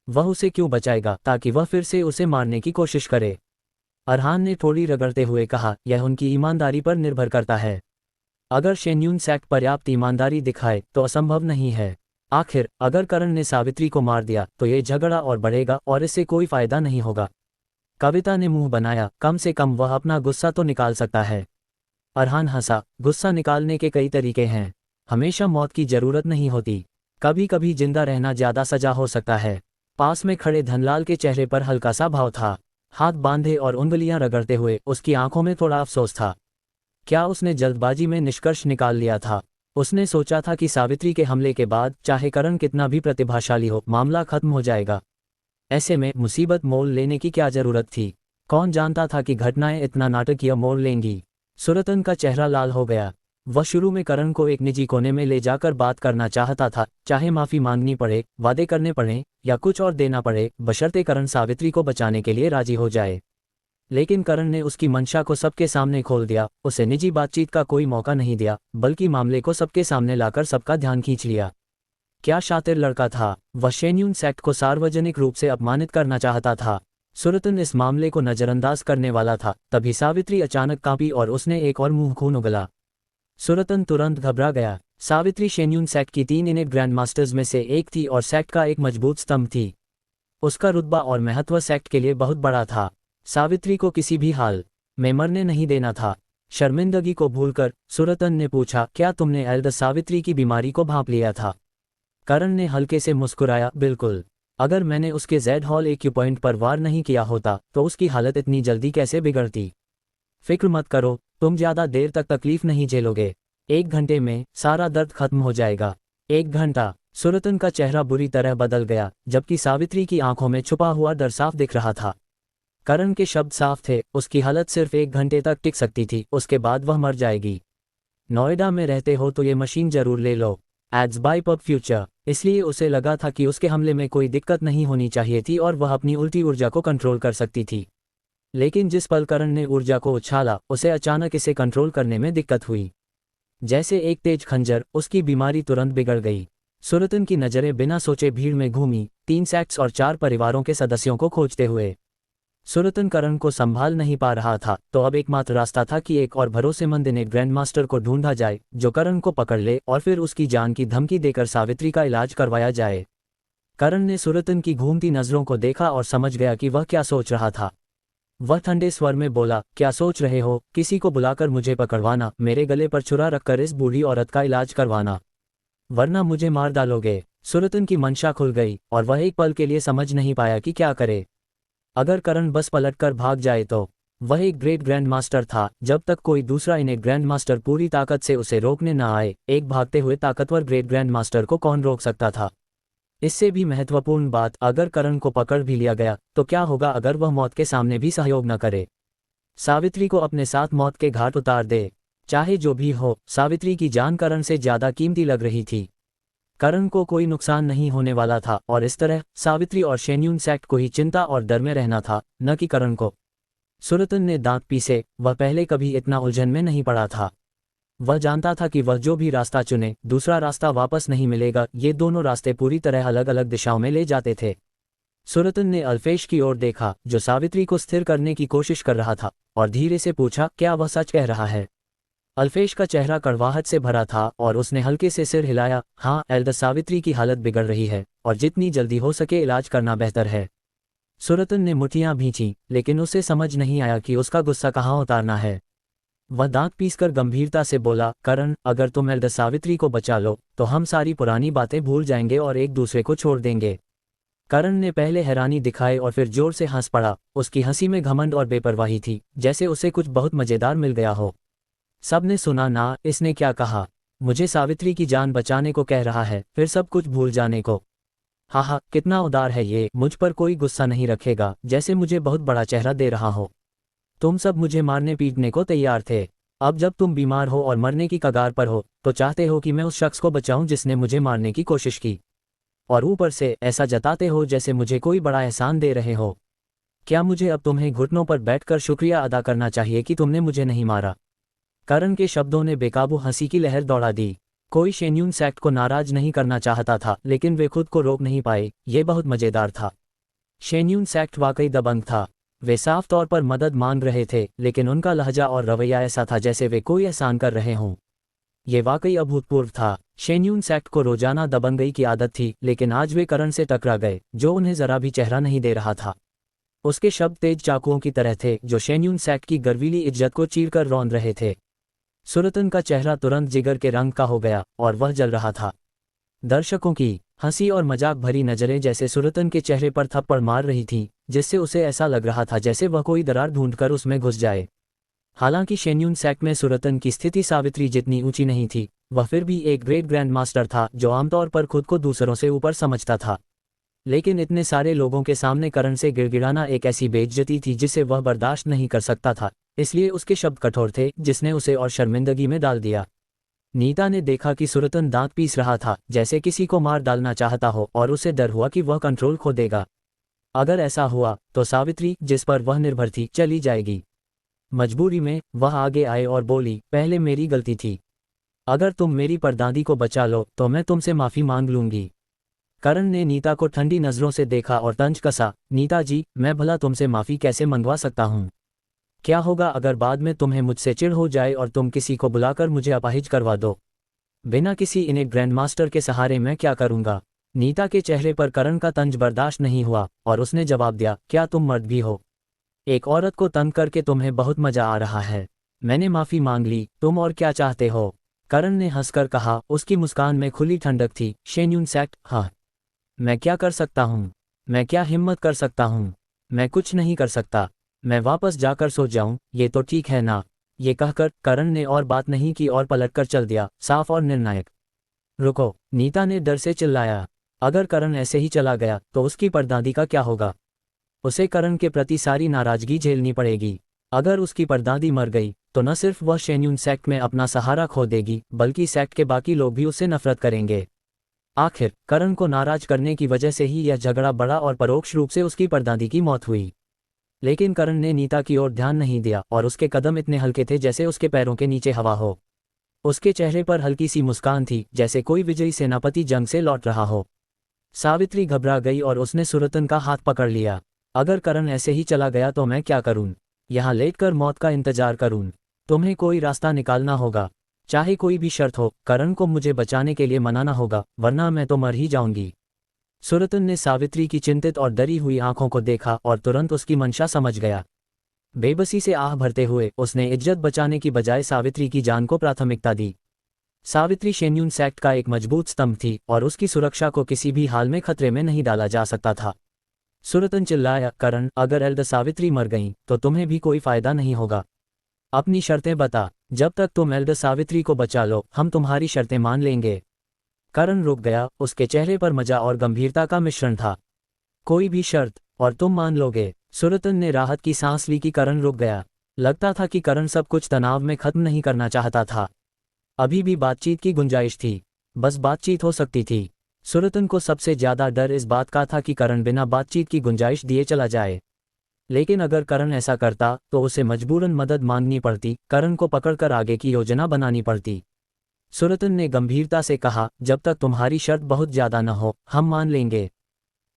वह उसे क्यों बचाएगा? ताकि वह फिर से उसे मारने की कोशिश करे। अरहान ने थोड़ी रगड़ते हुए कहा, यह उनकी ईमानदारी पर निर्भर करता है। अगर शेन्यून सेक्ट पर्याप्त ईमानदारी दिखाए तो असंभव नहीं है। आखिर अगर करण ने सावित्री को मार दिया तो ये झगड़ा और बढ़ेगा और इससे कोई फायदा नहीं होगा। कविता ने मुंह बनाया, कम से कम वह अपना गुस्सा तो निकाल सकता है। अरहान हंसा, गुस्सा निकालने के कई तरीके हैं। हमेशा मौत की जरूरत नहीं होती। कभी कभी जिंदा रहना ज्यादा सजा हो सकता है। पास में खड़े धनलाल के चेहरे पर हल्का सा भाव था। हाथ बांधे और उंगलियां रगड़ते हुए उसकी आंखों में थोड़ा अफसोस था। क्या उसने जल्दबाजी में निष्कर्ष निकाल लिया था? उसने सोचा था कि सावित्री के हमले के बाद चाहे करण कितना भी प्रतिभाशाली हो, मामला खत्म हो जाएगा। ऐसे में मुसीबत मोल लेने की क्या जरूरत थी? कौन जानता था कि घटनाएं इतना नाटकीय मोड़ लेंगी? सुरतन का चेहरा लाल हो गया। वह शुरू में करण को एक निजी कोने में ले जाकर बात करना चाहता था, चाहे माफी मांगनी पड़े, वादे करने पड़े या कुछ और देना पड़े, बशर्ते करण सावित्री को बचाने के लिए राजी हो जाए। लेकिन करण ने उसकी मंशा को सबके सामने खोल दिया। उसे निजी बातचीत का कोई मौका नहीं दिया, बल्कि मामले को सबके सामने लाकर सबका ध्यान खींच लिया। क्या शातिर लड़का था! वह शेन्यून सेक्ट को सार्वजनिक रूप से अपमानित करना चाहता था। सुरतन इस मामले को नजरअंदाज करने वाला था, तभी सावित्री अचानक कांपी और उसने एक और मुंह खून उगला। सुरतन तुरंत घबरा गया। सावित्री शेन्यून सेक्ट की 3 इनेट ग्रैंड मास्टर्स में से एक थी और सेक्ट का एक मजबूत स्तंभ थी। उसका रुतबा और महत्व सेक्ट के लिए बहुत बड़ा था। सावित्री को किसी भी हाल में मरने नहीं देना था। शर्मिंदगी को भूलकर सुरतन ने पूछा, क्या तुमने एल्डर सावित्री की बीमारी को भांप लिया था? करण ने हल्के से मुस्कुराया, बिल्कुल। अगर मैंने उसके जेड हॉल एक्यूपॉइंट पर वार नहीं किया होता तो उसकी हालत इतनी जल्दी कैसे बिगड़ती? फिक्र मत करो, तुम ज्यादा देर तक तकलीफ नहीं झेलोगे। 1 घंटे में सारा दर्द खत्म हो जाएगा। 1 घंटा! सुरतन का चेहरा बुरी तरह बदल गया, जबकि सावित्री की आंखों में छुपा हुआ डर साफ दिख रहा था। करण के शब्द साफ थे, उसकी हालत सिर्फ 1 घंटे तक टिक सकती थी, उसके बाद वह मर जाएगी। नोएडा में रहते हो तो ये मशीन जरूर ले लो। Ads by pub future. इसलिए उसे लगा था कि उसके हमले में कोई दिक्कत नहीं होनी चाहिए थी और वह अपनी उल्टी ऊर्जा को कंट्रोल कर सकती थी। लेकिन जिस पल करण ने ऊर्जा को उछाला, उसे अचानक इसे कंट्रोल करने में दिक्कत हुई। जैसे एक तेज खंजर, उसकी बीमारी तुरंत बिगड़ गई। सुरतन की नजरें बिना सोचे भीड़ में घूमी, 3 सेक्ट्स और 4 परिवारों के सदस्यों को खोजते हुए। सुरतन करण को संभाल नहीं पा रहा था, तो अब एकमात्र रास्ता था कि एक और भरोसेमंद इनेट ग्रैंड मास्टर को ढूंढा जाए जो करण को पकड़ ले और फिर उसकी जान की धमकी देकर सावित्री का इलाज करवाया जाए। करण ने सुरतन की घूमती नजरों को देखा और समझ गया कि वह क्या सोच रहा था। वह ठंडे स्वर में बोला, क्या सोच रहे हो? किसी को बुलाकर मुझे पकड़वाना, मेरे गले पर छुरा रखकर इस बूढ़ी औरत का इलाज करवाना, वरना मुझे मार डालोगे। सुरतन की मंशा खुल गई और वह एक पल के लिए समझ नहीं पाया कि क्या करे। अगर करण बस पलटकर भाग जाए तो वह एक ग्रेट ग्रैंड मास्टर था। जब तक कोई दूसरा इन्हें ग्रैंड मास्टर पूरी ताकत से उसे रोकने न आए, एक भागते हुए ताकतवर ग्रेट ग्रैंड मास्टर को कौन रोक सकता था। इससे भी महत्वपूर्ण बात, अगर करण को पकड़ भी लिया गया तो क्या होगा अगर वह मौत के सामने भी सहयोग न करे, सावित्री को अपने साथ मौत के घाट उतार दे। चाहे जो भी हो, सावित्री की जान करण से ज्यादा कीमती लग रही थी। करण को कोई नुकसान नहीं होने वाला था और इस तरह सावित्री और शेन्यून सेक्ट को ही चिंता और डर में रहना था, न कि करण को। सुरतन ने दांत पीसे। वह पहले कभी इतना उलझन में नहीं पड़ा था। वह जानता था कि वह जो भी रास्ता चुने, दूसरा रास्ता वापस नहीं मिलेगा। ये दोनों रास्ते पूरी तरह अलग अलग दिशाओं में ले जाते थे। सुरतन ने अल्फेश की ओर देखा, जो सावित्री को स्थिर करने की कोशिश कर रहा था, और धीरे से पूछा, क्या वह सच कह रहा है। अल्फेश का चेहरा कड़वाहट से भरा था और उसने हल्के से सिर हिलाया। हाँ एल्दर, सावित्री की हालत बिगड़ रही है और जितनी जल्दी हो सके इलाज करना बेहतर है। सुरतन ने मुठियां भींची, लेकिन उसे समझ नहीं आया कि उसका गुस्सा कहाँ उतारना है। वह दांत पीसकर गंभीरता से बोला, करण, अगर तुम एल्दर सावित्री को बचा लो तो हम सारी पुरानी बातें भूल जाएंगे और एक दूसरे को छोड़ देंगे। करण ने पहले हैरानी दिखाई और फिर जोर से हंस पड़ा। उसकी हंसी में घमंड और बेपरवाही थी, जैसे उसे कुछ बहुत मजेदार मिल गया हो। सबने सुना ना, इसने क्या कहा? मुझे सावित्री की जान बचाने को कह रहा है, फिर सब कुछ भूल जाने को। हाँ, कितना उदार है ये। मुझ पर कोई गुस्सा नहीं रखेगा, जैसे मुझे बहुत बड़ा चेहरा दे रहा हो। तुम सब मुझे मारने पीटने को तैयार थे। अब जब तुम बीमार हो और मरने की कगार पर हो, तो चाहते हो कि मैं उस शख्स को बचाऊं जिसने मुझे मारने की कोशिश की, और ऊपर से ऐसा जताते हो जैसे मुझे कोई बड़ा एहसान दे रहे हो। क्या मुझे अब तुम्हें घुटनों पर बैठकर शुक्रिया अदा करना चाहिए कि तुमने मुझे नहीं मारा? करण के शब्दों ने बेकाबू हंसी की लहर दौड़ा दी। कोई शेन्यून सेक्ट को नाराज नहीं करना चाहता था, लेकिन वे खुद को रोक नहीं पाए। ये बहुत मजेदार था। शेन्यून सेक्ट वाकई दबंग था। वे साफ तौर पर मदद मांग रहे थे, लेकिन उनका लहजा और रवैया ऐसा था जैसे वे कोई एहसान कर रहे हों। ये वाकई अभूतपूर्व था। शेन्यून सेक्ट को रोजाना दबंगई की आदत थी, लेकिन आज वे करण से टकरा गए, जो उन्हें जरा भी चेहरा नहीं दे रहा था। उसके शब्द तेज चाकुओं की तरह थे, जो शेन्यून सेक्ट की गर्वीली इज्जत को चीरकर रौंद रहे थे। सुरतन का चेहरा तुरंत जिगर के रंग का हो गया और वह जल रहा था। दर्शकों की हंसी और मजाक भरी नजरें जैसे सुरतन के चेहरे पर थप्पड़ मार रही थीं, जिससे उसे ऐसा लग रहा था जैसे वह कोई दरार ढूंढकर उसमें घुस जाए। हालांकि शेन्यून सेक्ट में सुरतन की स्थिति सावित्री जितनी ऊंची नहीं थी, वह फिर भी एक ग्रेट ग्रैंड मास्टर था जो आमतौर पर खुद को दूसरों से ऊपर समझता था। लेकिन इतने सारे लोगों के सामने करण से गिड़गिड़ाना एक ऐसी बेइज्जती थी जिसे वह बर्दाश्त नहीं कर सकता था, इसलिए उसके शब्द कठोर थे, जिसने उसे और शर्मिंदगी में डाल दिया। नीता ने देखा कि सुरतन दांत पीस रहा था, जैसे किसी को मार डालना चाहता हो, और उसे डर हुआ कि वह कंट्रोल खो देगा। अगर ऐसा हुआ तो सावित्री, जिस पर वह निर्भर थी, चली जाएगी। मजबूरी में वह आगे आए और बोली, पहले मेरी गलती थी। अगर तुम मेरी परदादी को बचा लो तो मैं तुमसे माफी मांग लूंगी। करण ने नीता को ठंडी नजरों से देखा और तंज कसा, नीता जी, मैं भला तुमसे माफी कैसे मंगवा सकता हूँ? क्या होगा अगर बाद में तुम्हें मुझसे चिढ़ हो जाए और तुम किसी को बुलाकर मुझे अपाहिज करवा दो? बिना किसी इन्हें ग्रैंड मास्टर के सहारे मैं क्या करूंगा? नीता के चेहरे पर करण का तंज बर्दाश्त नहीं हुआ और उसने जवाब दिया, क्या तुम मर्द भी हो? एक औरत को तंग करके तुम्हें बहुत मजा आ रहा है। मैंने माफी मांग ली, तुम और क्या चाहते हो? करण ने हंसकर कहा, उसकी मुस्कान में खुली ठंडक थी। शेन्यून सेक्ट, हाँ, मैं क्या कर सकता हूँ? मैं क्या हिम्मत कर सकता हूँ? मैं कुछ नहीं कर सकता। मैं वापस जाकर सो जाऊं, ये तो ठीक है ना? ये कहकर करण ने और बात नहीं की और पलटकर चल दिया, साफ और निर्णायक। रुको, नीता ने डर से चिल्लाया। अगर करण ऐसे ही चला गया तो उसकी परदादी का क्या होगा? उसे करण के प्रति सारी नाराजगी झेलनी पड़ेगी। अगर उसकी परदादी मर गई तो न सिर्फ वह शेन्यून सेक्ट में अपना सहारा खो देगी, बल्कि सेक्ट के बाकी लोग भी उससे नफरत करेंगे। आखिर करण को नाराज करने की वजह से ही यह झगड़ा बढ़ा और परोक्ष रूप से उसकी परदादी की मौत हुई। लेकिन करण ने नीता की ओर ध्यान नहीं दिया और उसके कदम इतने हल्के थे जैसे उसके पैरों के नीचे हवा हो। उसके चेहरे पर हल्की सी मुस्कान थी, जैसे कोई विजयी सेनापति जंग से लौट रहा हो। सावित्री घबरा गई और उसने सुरतन का हाथ पकड़ लिया। अगर करण ऐसे ही चला गया तो मैं क्या करूं? यहाँ लेटकर मौत का इंतजार करूं? तुम्हें कोई रास्ता निकालना होगा, चाहे कोई भी शर्त हो। करण को मुझे बचाने के लिए मनाना होगा, वरना मैं तो मर ही जाऊंगी। सुरतन ने सावित्री की चिंतित और डरी हुई आंखों को देखा और तुरंत उसकी मंशा समझ गया। बेबसी से आह भरते हुए उसने इज्जत बचाने की बजाय सावित्री की जान को प्राथमिकता दी। सावित्री शेन्यून सेक्ट का एक मजबूत स्तंभ थी और उसकी सुरक्षा को किसी भी हाल में खतरे में नहीं डाला जा सकता था। सुरतन चिल्लाया, करण, अगर एल्डर सावित्री मर गईं तो तुम्हें भी कोई फायदा नहीं होगा। अपनी शर्तें बता। जब तक तुम एल्डर सावित्री को बचा लो हम तुम्हारी शर्तें मान लेंगे। करण रुक गया, उसके चेहरे पर मजा और गंभीरता का मिश्रण था। कोई भी शर्त, और तुम मान लोगे? सुरतन ने राहत की सांस ली कि करण रुक गया। लगता था कि करण सब कुछ तनाव में खत्म नहीं करना चाहता था। अभी भी बातचीत की गुंजाइश थी, बस बातचीत हो सकती थी। सुरतन को सबसे ज्यादा डर इस बात का था कि करण बिना बातचीत की गुंजाइश दिए चला जाए। लेकिन अगर करण ऐसा करता तो उसे मजबूरन मदद मांगनी पड़ती, करण को पकड़कर आगे की योजना बनानी पड़ती। सुरतन ने गंभीरता से कहा, जब तक तुम्हारी शर्त बहुत ज्यादा न हो हम मान लेंगे।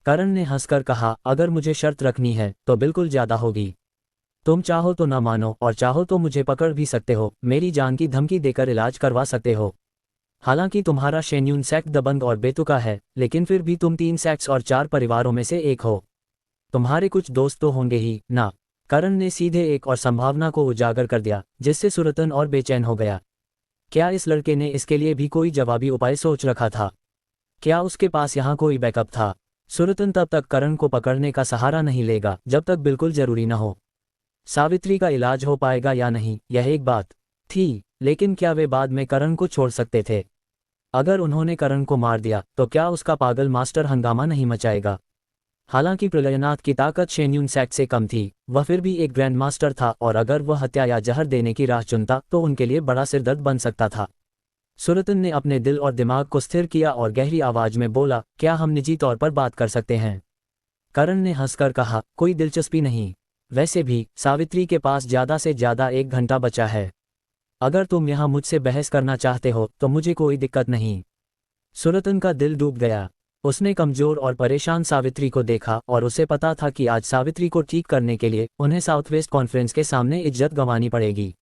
करण ने हंसकर कहा, अगर मुझे शर्त रखनी है तो बिल्कुल ज्यादा होगी। तुम चाहो तो न मानो और चाहो तो मुझे पकड़ भी सकते हो, मेरी जान की धमकी देकर इलाज करवा सकते हो। हालांकि तुम्हारा शेन्यून सेक्ट दबंग और बेतुका है, लेकिन फिर भी तुम 3 सेक्स और 4 परिवारों में से एक हो। तुम्हारे कुछ दोस्त तो होंगे ही ना। करण ने सीधे एक और संभावना को उजागर कर दिया, जिससे सुरतन और बेचैन हो गया। क्या इस लड़के ने इसके लिए भी कोई जवाबी उपाय सोच रखा था? क्या उसके पास यहाँ कोई बैकअप था? सुरतन तब तक करण को पकड़ने का सहारा नहीं लेगा जब तक बिल्कुल जरूरी न हो। सावित्री का इलाज हो पाएगा या नहीं, यह एक बात थी, लेकिन क्या वे बाद में करण को छोड़ सकते थे? अगर उन्होंने करण को मार दिया तो क्या उसका पागल मास्टर हंगामा नहीं मचाएगा? हालांकि प्रलयनाथ की ताकत शेन्यून सेक्ट से कम थी, वह फिर भी एक ग्रैंड मास्टर था और अगर वह हत्या या जहर देने की राह चुनता तो उनके लिए बड़ा सिरदर्द बन सकता था। सुरतन ने अपने दिल और दिमाग को स्थिर किया और गहरी आवाज में बोला, क्या हम निजी तौर पर बात कर सकते हैं? करण ने हंसकर कहा, कोई दिलचस्पी नहीं। वैसे भी सावित्री के पास ज्यादा से ज्यादा 1 घंटा बचा है। अगर तुम यहाँ मुझसे बहस करना चाहते हो तो मुझे कोई दिक्कत नहीं। सुरतन का दिल डूब गया। उसने कमजोर और परेशान सावित्री को देखा और उसे पता था कि आज सावित्री को ठीक करने के लिए उन्हें साउथ वेस्ट कॉन्फ्रेंस के सामने इज्जत गंवानी पड़ेगी।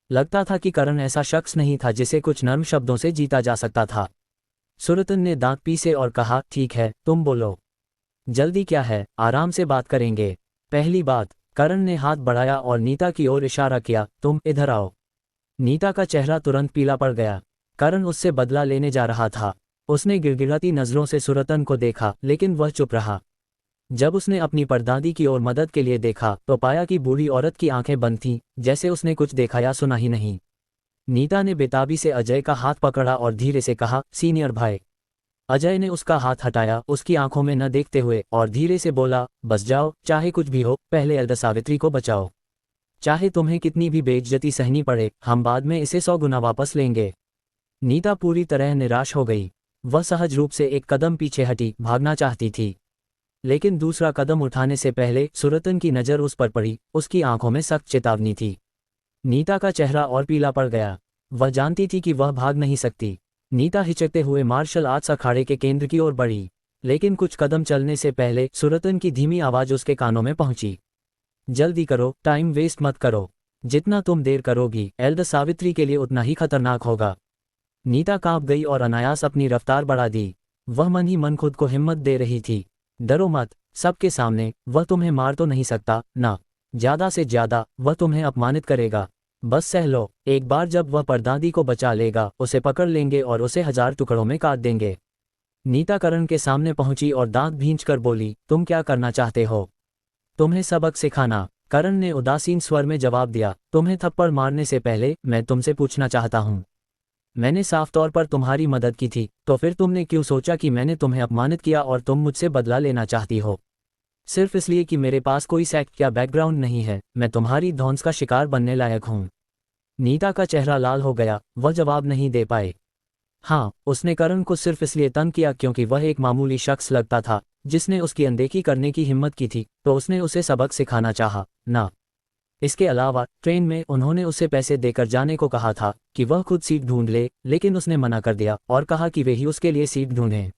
लगता था कि करण ऐसा शख्स नहीं था जिसे कुछ नर्म शब्दों से जीता जा सकता था। सुरतन ने दांत पीसे और कहा, ठीक है, तुम बोलो। जल्दी क्या है, आराम से बात करेंगे। पहली बात। करण ने हाथ बढ़ाया और नीता की ओर इशारा किया, तुम इधर आओ। नीता का चेहरा तुरंत पीला पड़ गया। करण उससे बदला लेने जा रहा था। उसने गिड़गिड़ाती नजरों से सुरतन को देखा, लेकिन वह चुप रहा। जब उसने अपनी परदादी की ओर मदद के लिए देखा तो पाया कि बूढ़ी औरत की आंखें बंद थीं, जैसे उसने कुछ देखा या सुना ही नहीं। नीता ने बेताबी से अजय का हाथ पकड़ा और धीरे से कहा, सीनियर भाई। अजय ने उसका हाथ हटाया, उसकी आंखों में न देखते हुए, और धीरे से बोला, बस जाओ, चाहे कुछ भी हो, पहले एल्डर सावित्री को बचाओ। चाहे तुम्हें कितनी भी बेइज्जती सहनी पड़े, हम बाद में इसे 100 गुना वापस लेंगे। नीता पूरी तरह निराश हो गई। वह सहज रूप से एक कदम पीछे हटी, भागना चाहती थी, लेकिन दूसरा कदम उठाने से पहले सुरतन की नज़र उस पर पड़ी। उसकी आंखों में सख्त चेतावनी थी। नीता का चेहरा और पीला पड़ गया। वह जानती थी कि वह भाग नहीं सकती। नीता हिचकते हुए मार्शल आर्ट्स अखाड़े के केंद्र की ओर बढ़ी, लेकिन कुछ कदम चलने से पहले सुरतन की धीमी आवाज उसके कानों में पहुंची। जल्दी करो, टाइम वेस्ट मत करो। जितना तुम देर करोगी एल्डर सावित्री के लिए उतना ही खतरनाक होगा। नीता कांप गई और अनायास अपनी रफ्तार बढ़ा दी। वह मन ही मन खुद को हिम्मत दे रही थी, डरो मत, सबके सामने वह तुम्हें मार तो नहीं सकता ना, ज्यादा से ज्यादा वह तुम्हें अपमानित करेगा। बस सह लो, एक बार जब वह परदादी को बचा लेगा उसे पकड़ लेंगे और उसे 1000 टुकड़ों में काट देंगे। नीता करण के सामने पहुंची और दांत भींचकर बोली, तुम क्या करना चाहते हो? तुम्हें सबक सिखाना। करण ने उदासीन स्वर में जवाब दिया, तुम्हें थप्पड़ मारने से पहले मैं तुमसे पूछना चाहता हूं। मैंने साफ तौर पर तुम्हारी मदद की थी, तो फिर तुमने क्यों सोचा कि मैंने तुम्हें अपमानित किया और तुम मुझसे बदला लेना चाहती हो? सिर्फ इसलिए कि मेरे पास कोई सेक्ट या बैकग्राउंड नहीं है, मैं तुम्हारी धौंस का शिकार बनने लायक हूं। नीता का चेहरा लाल हो गया, वह जवाब नहीं दे पाए। हाँ, उसने करण को सिर्फ इसलिए तंग किया क्योंकि वह एक मामूली शख्स लगता था जिसने उसकी अनदेखी करने की हिम्मत की थी, तो उसने उसे सबक सिखाना चाहा, ना। इसके अलावा ट्रेन में उन्होंने उसे पैसे देकर जाने को कहा था कि वह खुद सीट ढूंढ ले, लेकिन उसने मना कर दिया और कहा कि वे ही उसके लिए सीट ढूंढें।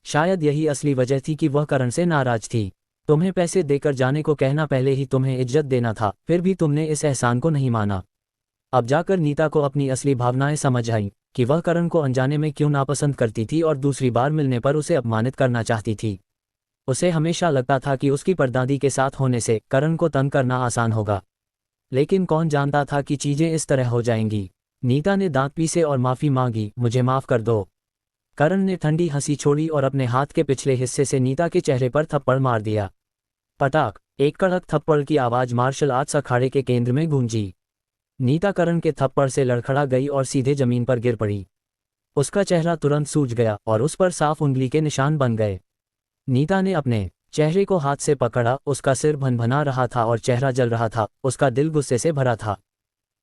शायद यही असली वजह थी कि वह करण से नाराज थी। तुम्हें पैसे देकर जाने को कहना पहले ही तुम्हें इज्जत देना था, फिर भी तुमने इस एहसान को नहीं माना। अब जाकर नीता को अपनी असली भावनाएं समझ आई कि वह करण को अनजाने में क्यों नापसंद करती थी और दूसरी बार मिलने पर उसे अपमानित करना चाहती थी। उसे हमेशा लगता था कि उसकी परदादी के साथ होने से करण को तंग करना आसान होगा, लेकिन कौन जानता था कि चीजें इस तरह हो जाएंगी। नीता ने दांत पीसे और माफी मांगी, मुझे माफ कर दो। करण ने ठंडी हंसी छोड़ी और अपने हाथ के पिछले हिस्से से नीता के चेहरे पर थप्पड़ मार दिया। पटाक, एक कड़क थप्पड़ की आवाज मार्शल आर्ट्स अखाड़े के केंद्र में गूंजी। नीता करण के थप्पड़ से लड़खड़ा गई और सीधे जमीन पर गिर पड़ी। उसका चेहरा तुरंत सूज गया और उस पर साफ उंगली के निशान बन गए। नीता ने अपने चेहरे को हाथ से पकड़ा, उसका सिर भनभना रहा था और चेहरा जल रहा था, उसका दिल गुस्से से भरा था।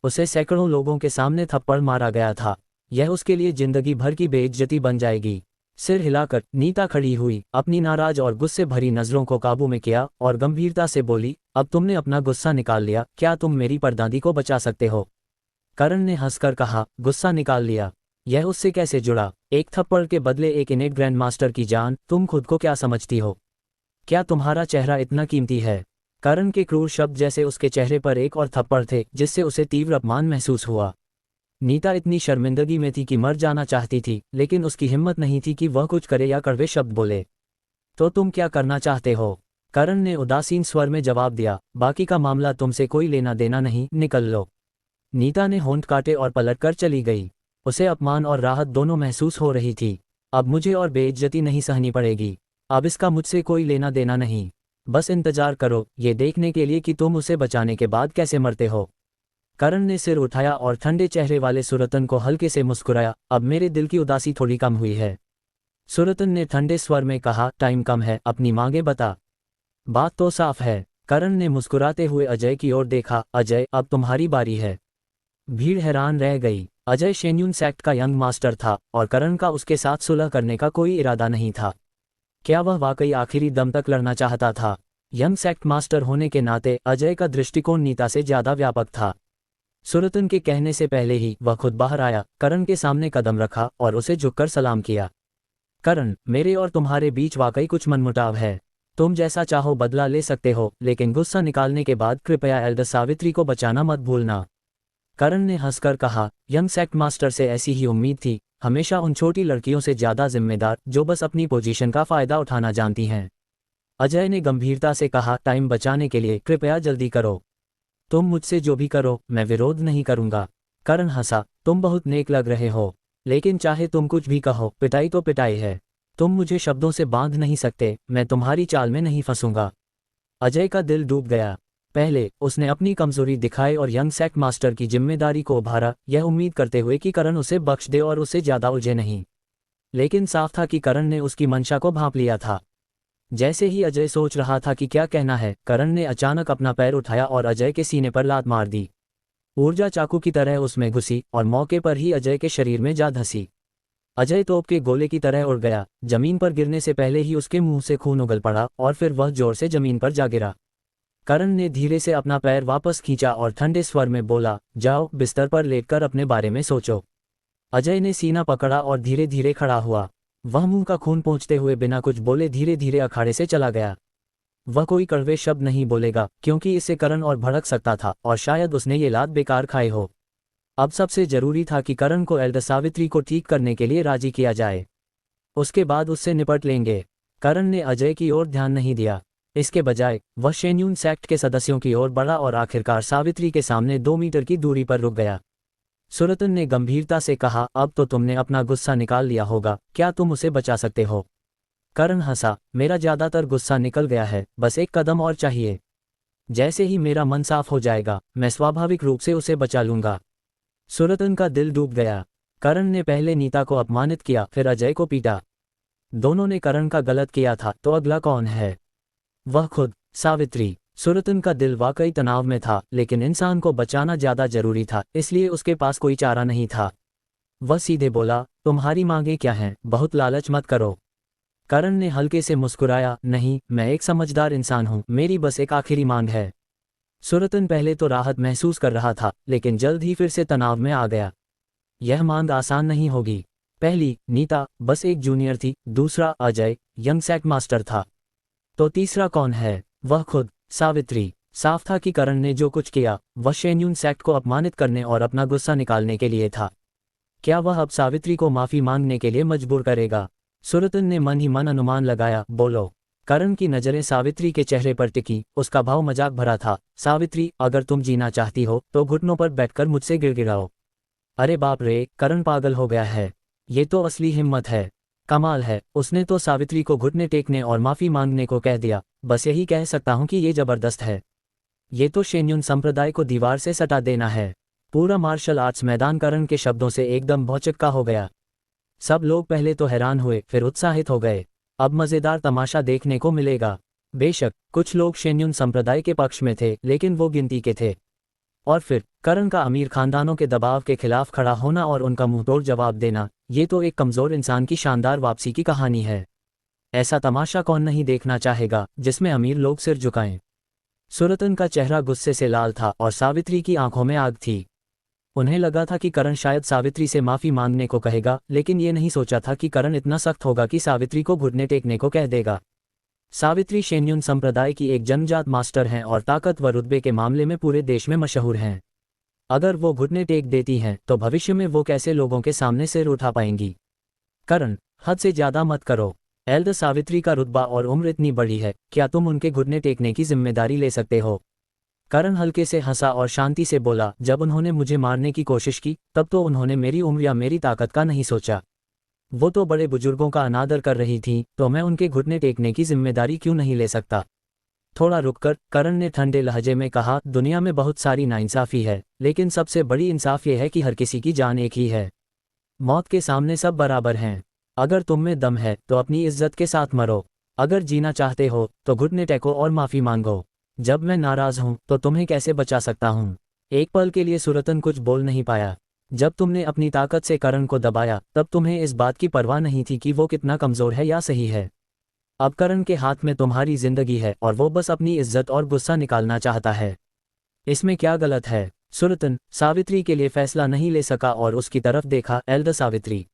उसे सैकड़ों लोगों के सामने थप्पड़ मारा गया था, यह उसके लिए जिंदगी भर की बेइज्जती बन जाएगी। सिर हिलाकर नीता खड़ी हुई, अपनी नाराज और गुस्से भरी नजरों को काबू में किया और गंभीरता से बोली, अब तुमने अपना गुस्सा निकाल लिया, क्या तुम मेरी परदादी को बचा सकते हो? करण ने हंसकर कहा, गुस्सा निकाल लिया? यह उससे कैसे जुड़ा? एक थप्पड़ के बदले एक इनेट ग्रैंड मास्टर की जान, तुम खुद को क्या समझती हो? क्या तुम्हारा चेहरा इतना कीमती है? करण के क्रूर शब्द जैसे उसके चेहरे पर एक और थप्पड़ थे, जिससे उसे तीव्र अपमान महसूस हुआ। नीता इतनी शर्मिंदगी में थी कि मर जाना चाहती थी, लेकिन उसकी हिम्मत नहीं थी कि वह कुछ करे या कड़वे शब्द बोले। तो तुम क्या करना चाहते हो? करण ने उदासीन स्वर में जवाब दिया, बाकी का मामला तुमसे कोई लेना देना नहीं, निकल लो। नीता ने होंठ काटे और पलटकर चली गई। उसे अपमान और राहत दोनों महसूस हो रही थी। अब मुझे और बेइज्जती नहीं सहनी पड़ेगी। अब इसका मुझसे कोई लेना देना नहीं। बस इंतजार करो, ये देखने के लिए कि तुम उसे बचाने के बाद कैसे मरते हो। करण ने सिर उठाया और ठंडे चेहरे वाले सुरतन को हल्के से मुस्कुराया, अब मेरे दिल की उदासी थोड़ी कम हुई है। सुरतन ने ठंडे स्वर में कहा, टाइम कम है, अपनी मांगे बता। बात तो साफ है। करण ने मुस्कुराते हुए अजय की ओर देखा, अजय अब तुम्हारी बारी है। भीड़ हैरान रह गई। अजय शेन्यून सेक्ट का यंग मास्टर था और करण का उसके साथ सुलह करने का कोई इरादा नहीं था। क्या वह वाकई आखिरी दम तक लड़ना चाहता था? यंग सेक्ट मास्टर होने के नाते अजय का दृष्टिकोण नीता से ज्यादा व्यापक था। सुरतन के कहने से पहले ही वह खुद बाहर आया, करण के सामने कदम रखा और उसे झुककर सलाम किया। करण, मेरे और तुम्हारे बीच वाकई कुछ मनमुटाव है। तुम जैसा चाहो बदला ले सकते हो, लेकिन गुस्सा निकालने के बाद कृपया एल्डर सावित्री को बचाना मत भूलना। करण ने हंसकर कहा, यंग सेक्ट मास्टर से ऐसी ही उम्मीद थी, हमेशा उन छोटी लड़कियों से ज्यादा जिम्मेदार जो बस अपनी पोजीशन का फायदा उठाना जानती हैं। अजय ने गंभीरता से कहा, टाइम बचाने के लिए कृपया जल्दी करो। तुम मुझसे जो भी करो, मैं विरोध नहीं करूंगा। करण हंसा, तुम बहुत नेक लग रहे हो, लेकिन चाहे तुम कुछ भी कहो, पिटाई तो पिटाई है। तुम मुझे शब्दों से बांध नहीं सकते, मैं तुम्हारी चाल में नहीं फंसूंगा। अजय का दिल डूब गया। पहले उसने अपनी कमजोरी दिखाई और यंग सेक्ट मास्टर की जिम्मेदारी को उभारा, यह उम्मीद करते हुए कि करण उसे बख्श दे और उसे ज्यादा उलझे नहीं। लेकिन साफ था कि करण ने उसकी मंशा को भांप लिया था। जैसे ही अजय सोच रहा था कि क्या कहना है, करण ने अचानक अपना पैर उठाया और अजय के सीने पर लात मार दी। ऊर्जा चाकू की तरह उसमें घुसी और मौके पर ही अजय के शरीर में जा धंसी। अजय तोप के गोले की तरह उड़ गया। जमीन पर गिरने से पहले ही उसके मुंह से खून उगल पड़ा और फिर वह जोर से जमीन पर जा गिरा। करण ने धीरे से अपना पैर वापस खींचा और ठंडे स्वर में बोला, जाओ बिस्तर पर लेटकर अपने बारे में सोचो। अजय ने सीना पकड़ा और धीरे धीरे खड़ा हुआ। वह मुंह का खून पोंछते हुए बिना कुछ बोले धीरे धीरे अखाड़े से चला गया। वह कोई कड़वे शब्द नहीं बोलेगा, क्योंकि इससे करण और भड़क सकता था और शायद उसने ये लात बेकार खाए हो। अब सबसे जरूरी था कि करण को एल्डर सावित्री को ठीक करने के लिए राजी किया जाए। उसके बाद उससे निपट लेंगे। करण ने अजय की ओर ध्यान नहीं दिया। इसके बजाय वह शेन्यून सेक्ट के सदस्यों की ओर बढ़ा और आखिरकार सावित्री के सामने 2 मीटर की दूरी पर रुक गया। सुरतन ने गंभीरता से कहा, अब तो तुमने अपना गुस्सा निकाल लिया होगा, क्या तुम उसे बचा सकते हो? करण हंसा, मेरा ज्यादातर गुस्सा निकल गया है, बस एक कदम और चाहिए। जैसे ही मेरा मन साफ हो जाएगा, मैं स्वाभाविक रूप से उसे बचा लूंगा। सुरतन का दिल डूब गया। करण ने पहले नीता को अपमानित किया, फिर अजय को पीटा। दोनों ने करण का गलत किया था, तो अगला कौन है? वह खुद, सावित्री। सुरतन का दिल वाकई तनाव में था, लेकिन इंसान को बचाना ज्यादा जरूरी था, इसलिए उसके पास कोई चारा नहीं था। वह सीधे बोला, तुम्हारी मांगे क्या हैं? बहुत लालच मत करो। करण ने हल्के से मुस्कुराया, नहीं, मैं एक समझदार इंसान हूं, मेरी बस एक आखिरी मांग है। सुरतन पहले तो राहत महसूस कर रहा था, लेकिन जल्द ही फिर से तनाव में आ गया। यह मांग आसान नहीं होगी। पहली, नीता बस एक जूनियर थी। दूसरा, अजय यंग सेक्ट मास्टर था। तो तीसरा कौन है? वह खुद, सावित्री। साफ था कि करण ने जो कुछ किया, वह शेन्यून सेक्ट को अपमानित करने और अपना गुस्सा निकालने के लिए था। क्या वह अब सावित्री को माफी मांगने के लिए मजबूर करेगा? सुरतन ने मन ही मन अनुमान लगाया, बोलो। करण की नजरें सावित्री के चेहरे पर टिकी, उसका भाव मजाक भरा था। सावित्री, अगर तुम जीना चाहती हो तो घुटनों पर बैठकर मुझसे गिड़गिड़ाओ। अरे बाप रे, करण पागल हो गया है। ये तो असली हिम्मत है। कमाल है, उसने तो सावित्री को घुटने टेकने और माफी मांगने को कह दिया। बस यही कह सकता हूँ कि ये जबरदस्त है। ये तो शेन्युन संप्रदाय को दीवार से सटा देना है। पूरा मार्शल आर्ट्स मैदान करण के शब्दों से एकदम भौचक्का हो गया। सब लोग पहले तो हैरान हुए, फिर उत्साहित हो गए। अब मजेदार तमाशा देखने को मिलेगा। बेशक कुछ लोग शेन्युन संप्रदाय के पक्ष में थे, लेकिन वो गिनती के थे। और फिर करण का अमीर खानदानों के दबाव के खिलाफ खड़ा होना और उनका मुंहतोड़ जवाब देना, ये तो एक कमजोर इंसान की शानदार वापसी की कहानी है। ऐसा तमाशा कौन नहीं देखना चाहेगा जिसमें अमीर लोग सिर झुकाएं। सुरतन का चेहरा गुस्से से लाल था और सावित्री की आंखों में आग थी। उन्हें लगा था कि करण शायद सावित्री से माफी मांगने को कहेगा, लेकिन ये नहीं सोचा था कि करण इतना सख्त होगा कि सावित्री को घुटने टेकने को कह देगा। सावित्री शेन्युन संप्रदाय की एक जन्मजात मास्टर हैं और ताकत व रुतबे के मामले में पूरे देश में मशहूर हैं। अगर वो घुटने टेक देती हैं तो भविष्य में वो कैसे लोगों के सामने सिर उठा पाएंगी। करण, हद से ज्यादा मत करो। एल्डर सावित्री का रुतबा और उम्र इतनी बड़ी है, क्या तुम उनके घुटने टेकने की जिम्मेदारी ले सकते हो? करण हल्के से हंसा और शांति से बोला, जब उन्होंने मुझे मारने की कोशिश की तब तो उन्होंने मेरी उम्र या मेरी ताकत का नहीं सोचा। वो तो बड़े बुजुर्गों का अनादर कर रही थी, तो मैं उनके घुटने टेकने की जिम्मेदारी क्यों नहीं ले सकता? थोड़ा रुककर करण ने ठंडे लहजे में कहा, दुनिया में बहुत सारी नाइंसाफी है, लेकिन सबसे बड़ी इंसाफ ये है कि हर किसी की जान एक ही है। मौत के सामने सब बराबर हैं। अगर तुम में दम है तो अपनी इज्जत के साथ मरो। अगर जीना चाहते हो तो घुटने टेको और माफी मांगो। जब मैं नाराज हूं तो तुम्हें कैसे बचा सकता हूं? एक पल के लिए सुरतन कुछ बोल नहीं पाया। जब तुमने अपनी ताकत से करण को दबाया तब तुम्हें इस बात की परवाह नहीं थी कि वो कितना कमजोर है या सही है। अब करण के हाथ में तुम्हारी जिंदगी है और वो बस अपनी इज्जत और गुस्सा निकालना चाहता है। इसमें क्या गलत है? सुरतन सावित्री के लिए फैसला नहीं ले सका और उसकी तरफ देखा। एल्डर सावित्री।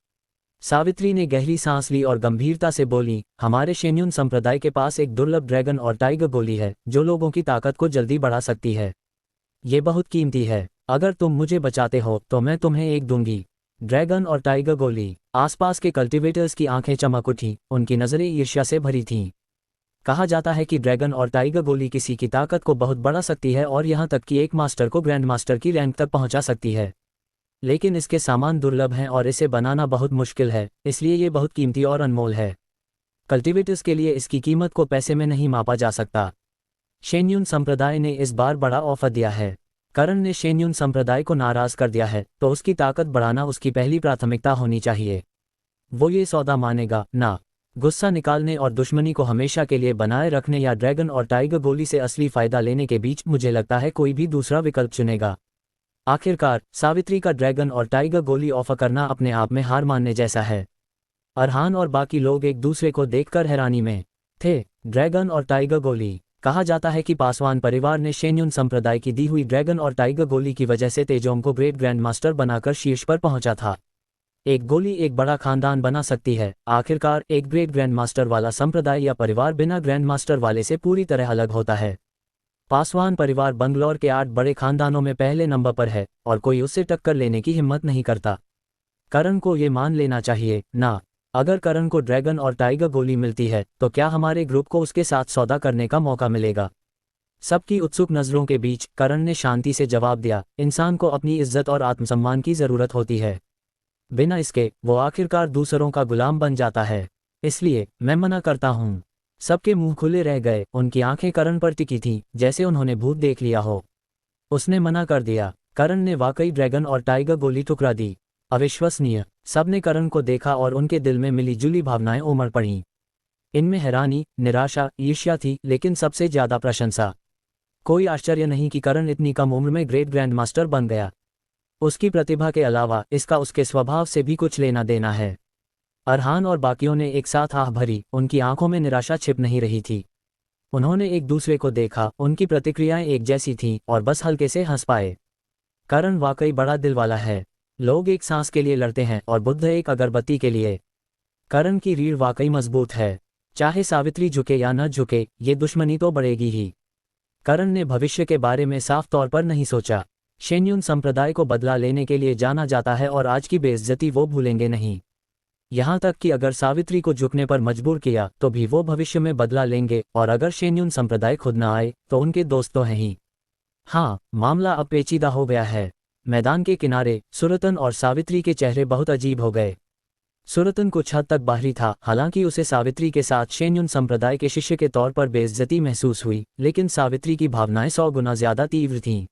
सावित्री ने गहरी सांस ली और गंभीरता से बोली, हमारे शेन्युन संप्रदाय के पास एक दुर्लभ ड्रैगन और टाइगर गोली है जो लोगों की ताकत को जल्दी बढ़ा सकती है। ये बहुत कीमती है। अगर तुम मुझे बचाते हो तो मैं तुम्हें एक दूंगी। ड्रैगन और टाइगर गोली। आसपास के कल्टीवेटर्स की आंखें चमक उठी, उनकी नजरें ईर्ष्या से भरी थीं। कहा जाता है कि ड्रैगन और टाइगर गोली किसी की ताकत को बहुत बढ़ा सकती है और यहाँ तक कि एक मास्टर को ग्रैंड मास्टर की रैंक तक पहुंचा सकती है। लेकिन इसके सामान दुर्लभ हैं और इसे बनाना बहुत मुश्किल है, इसलिए ये बहुत कीमती और अनमोल है। कल्टीवेटर्स के लिए इसकी कीमत को पैसे में नहीं मापा जा सकता। शेन्युन संप्रदाय ने इस बार बड़ा ऑफर दिया है। करण ने शेन्युन संप्रदाय को नाराज कर दिया है, तो उसकी ताकत बढ़ाना उसकी पहली प्राथमिकता होनी चाहिए। वो ये सौदा मानेगा ना? गुस्सा निकालने और दुश्मनी को हमेशा के लिए बनाए रखने या ड्रैगन और टाइगर गोली से असली फायदा लेने के बीच मुझे लगता है कोई भी दूसरा विकल्प चुनेगा। आखिरकार सावित्री का ड्रैगन और टाइगर गोली ऑफर करना अपने आप में हार मानने जैसा है। अरहान और बाकी लोग एक दूसरे को देखकर हैरानी में थे। ड्रैगन और टाइगर गोली। कहा जाता है कि पासवान परिवार ने शेन्युन संप्रदाय की दी हुई ड्रैगन और टाइगर गोली की वजह से तेजोंग को ग्रेट ग्रैंड मास्टर बनाकर शीर्ष पर पहुंचा था। एक गोली एक बड़ा खानदान बना सकती है। आखिरकार एक ग्रेट ग्रैंड मास्टर वाला संप्रदाय या परिवार बिना ग्रैंड मास्टर वाले से पूरी तरह अलग होता है। पासवान परिवार बंगलौर के 8 बड़े खानदानों में पहले नंबर पर है और कोई उससे टक्कर लेने की हिम्मत नहीं करता। करण को ये मान लेना चाहिए ना? अगर करण को ड्रैगन और टाइगर गोली मिलती है तो क्या हमारे ग्रुप को उसके साथ सौदा करने का मौका मिलेगा? सबकी उत्सुक नजरों के बीच करण ने शांति से जवाब दिया, इंसान को अपनी इज्जत और आत्मसम्मान की जरूरत होती है। बिना इसके वो आखिरकार दूसरों का गुलाम बन जाता है। इसलिए मैं मना करता हूँ। सबके मुंह खुले रह गए। उनकी आंखें करण पर टिकी थीं, जैसे उन्होंने भूत देख लिया हो। उसने मना कर दिया। करण ने वाकई ड्रैगन और टाइगर गोली ठुकरा दी। अविश्वसनीय। सबने करण को देखा और उनके दिल में मिली जुली भावनाएं उमड़ पड़ीं। इनमें हैरानी, निराशा, ईर्ष्या थी, लेकिन सबसे ज्यादा प्रशंसा। कोई आश्चर्य नहीं कि करण इतनी कम उम्र में ग्रेट ग्रैंड मास्टर बन गया। उसकी प्रतिभा के अलावा इसका उसके स्वभाव से भी कुछ लेना देना है। अरहान और बाकियों ने एक साथ आह भरी। उनकी आंखों में निराशा छिप नहीं रही थी। उन्होंने एक दूसरे को देखा, उनकी प्रतिक्रियाएं एक जैसी थीं और बस हल्के से हंस पाए। करण वाकई बड़ा दिल वाला है। लोग एक सांस के लिए लड़ते हैं और बुद्ध एक अगरबत्ती के लिए। करण की रीढ़ वाकई मजबूत है। चाहे सावित्री झुके या न झुके, ये दुश्मनी तो बढ़ेगी ही। करण ने भविष्य के बारे में साफ तौर पर नहीं सोचा। शेन्युन संप्रदाय को बदला लेने के लिए जाना जाता है और आज की बेइज्जती वो भूलेंगे नहीं। यहाँ तक कि अगर सावित्री को झुकने पर मजबूर किया तो भी वो भविष्य में बदला लेंगे, और अगर शेन्युन संप्रदाय खुद न आए तो उनके दोस्त तो हैं ही। हाँ, मामला अब पेचीदा हो गया है। मैदान के किनारे सुरतन और सावित्री के चेहरे बहुत अजीब हो गए। सुरतन कुछ हद तक बाहरी था, हालांकि उसे सावित्री के साथ शेन्युन संप्रदाय के शिष्य के तौर पर बेइज्जती महसूस हुई, लेकिन सावित्री की भावनाएं 100 गुना ज्यादा तीव्र थीं।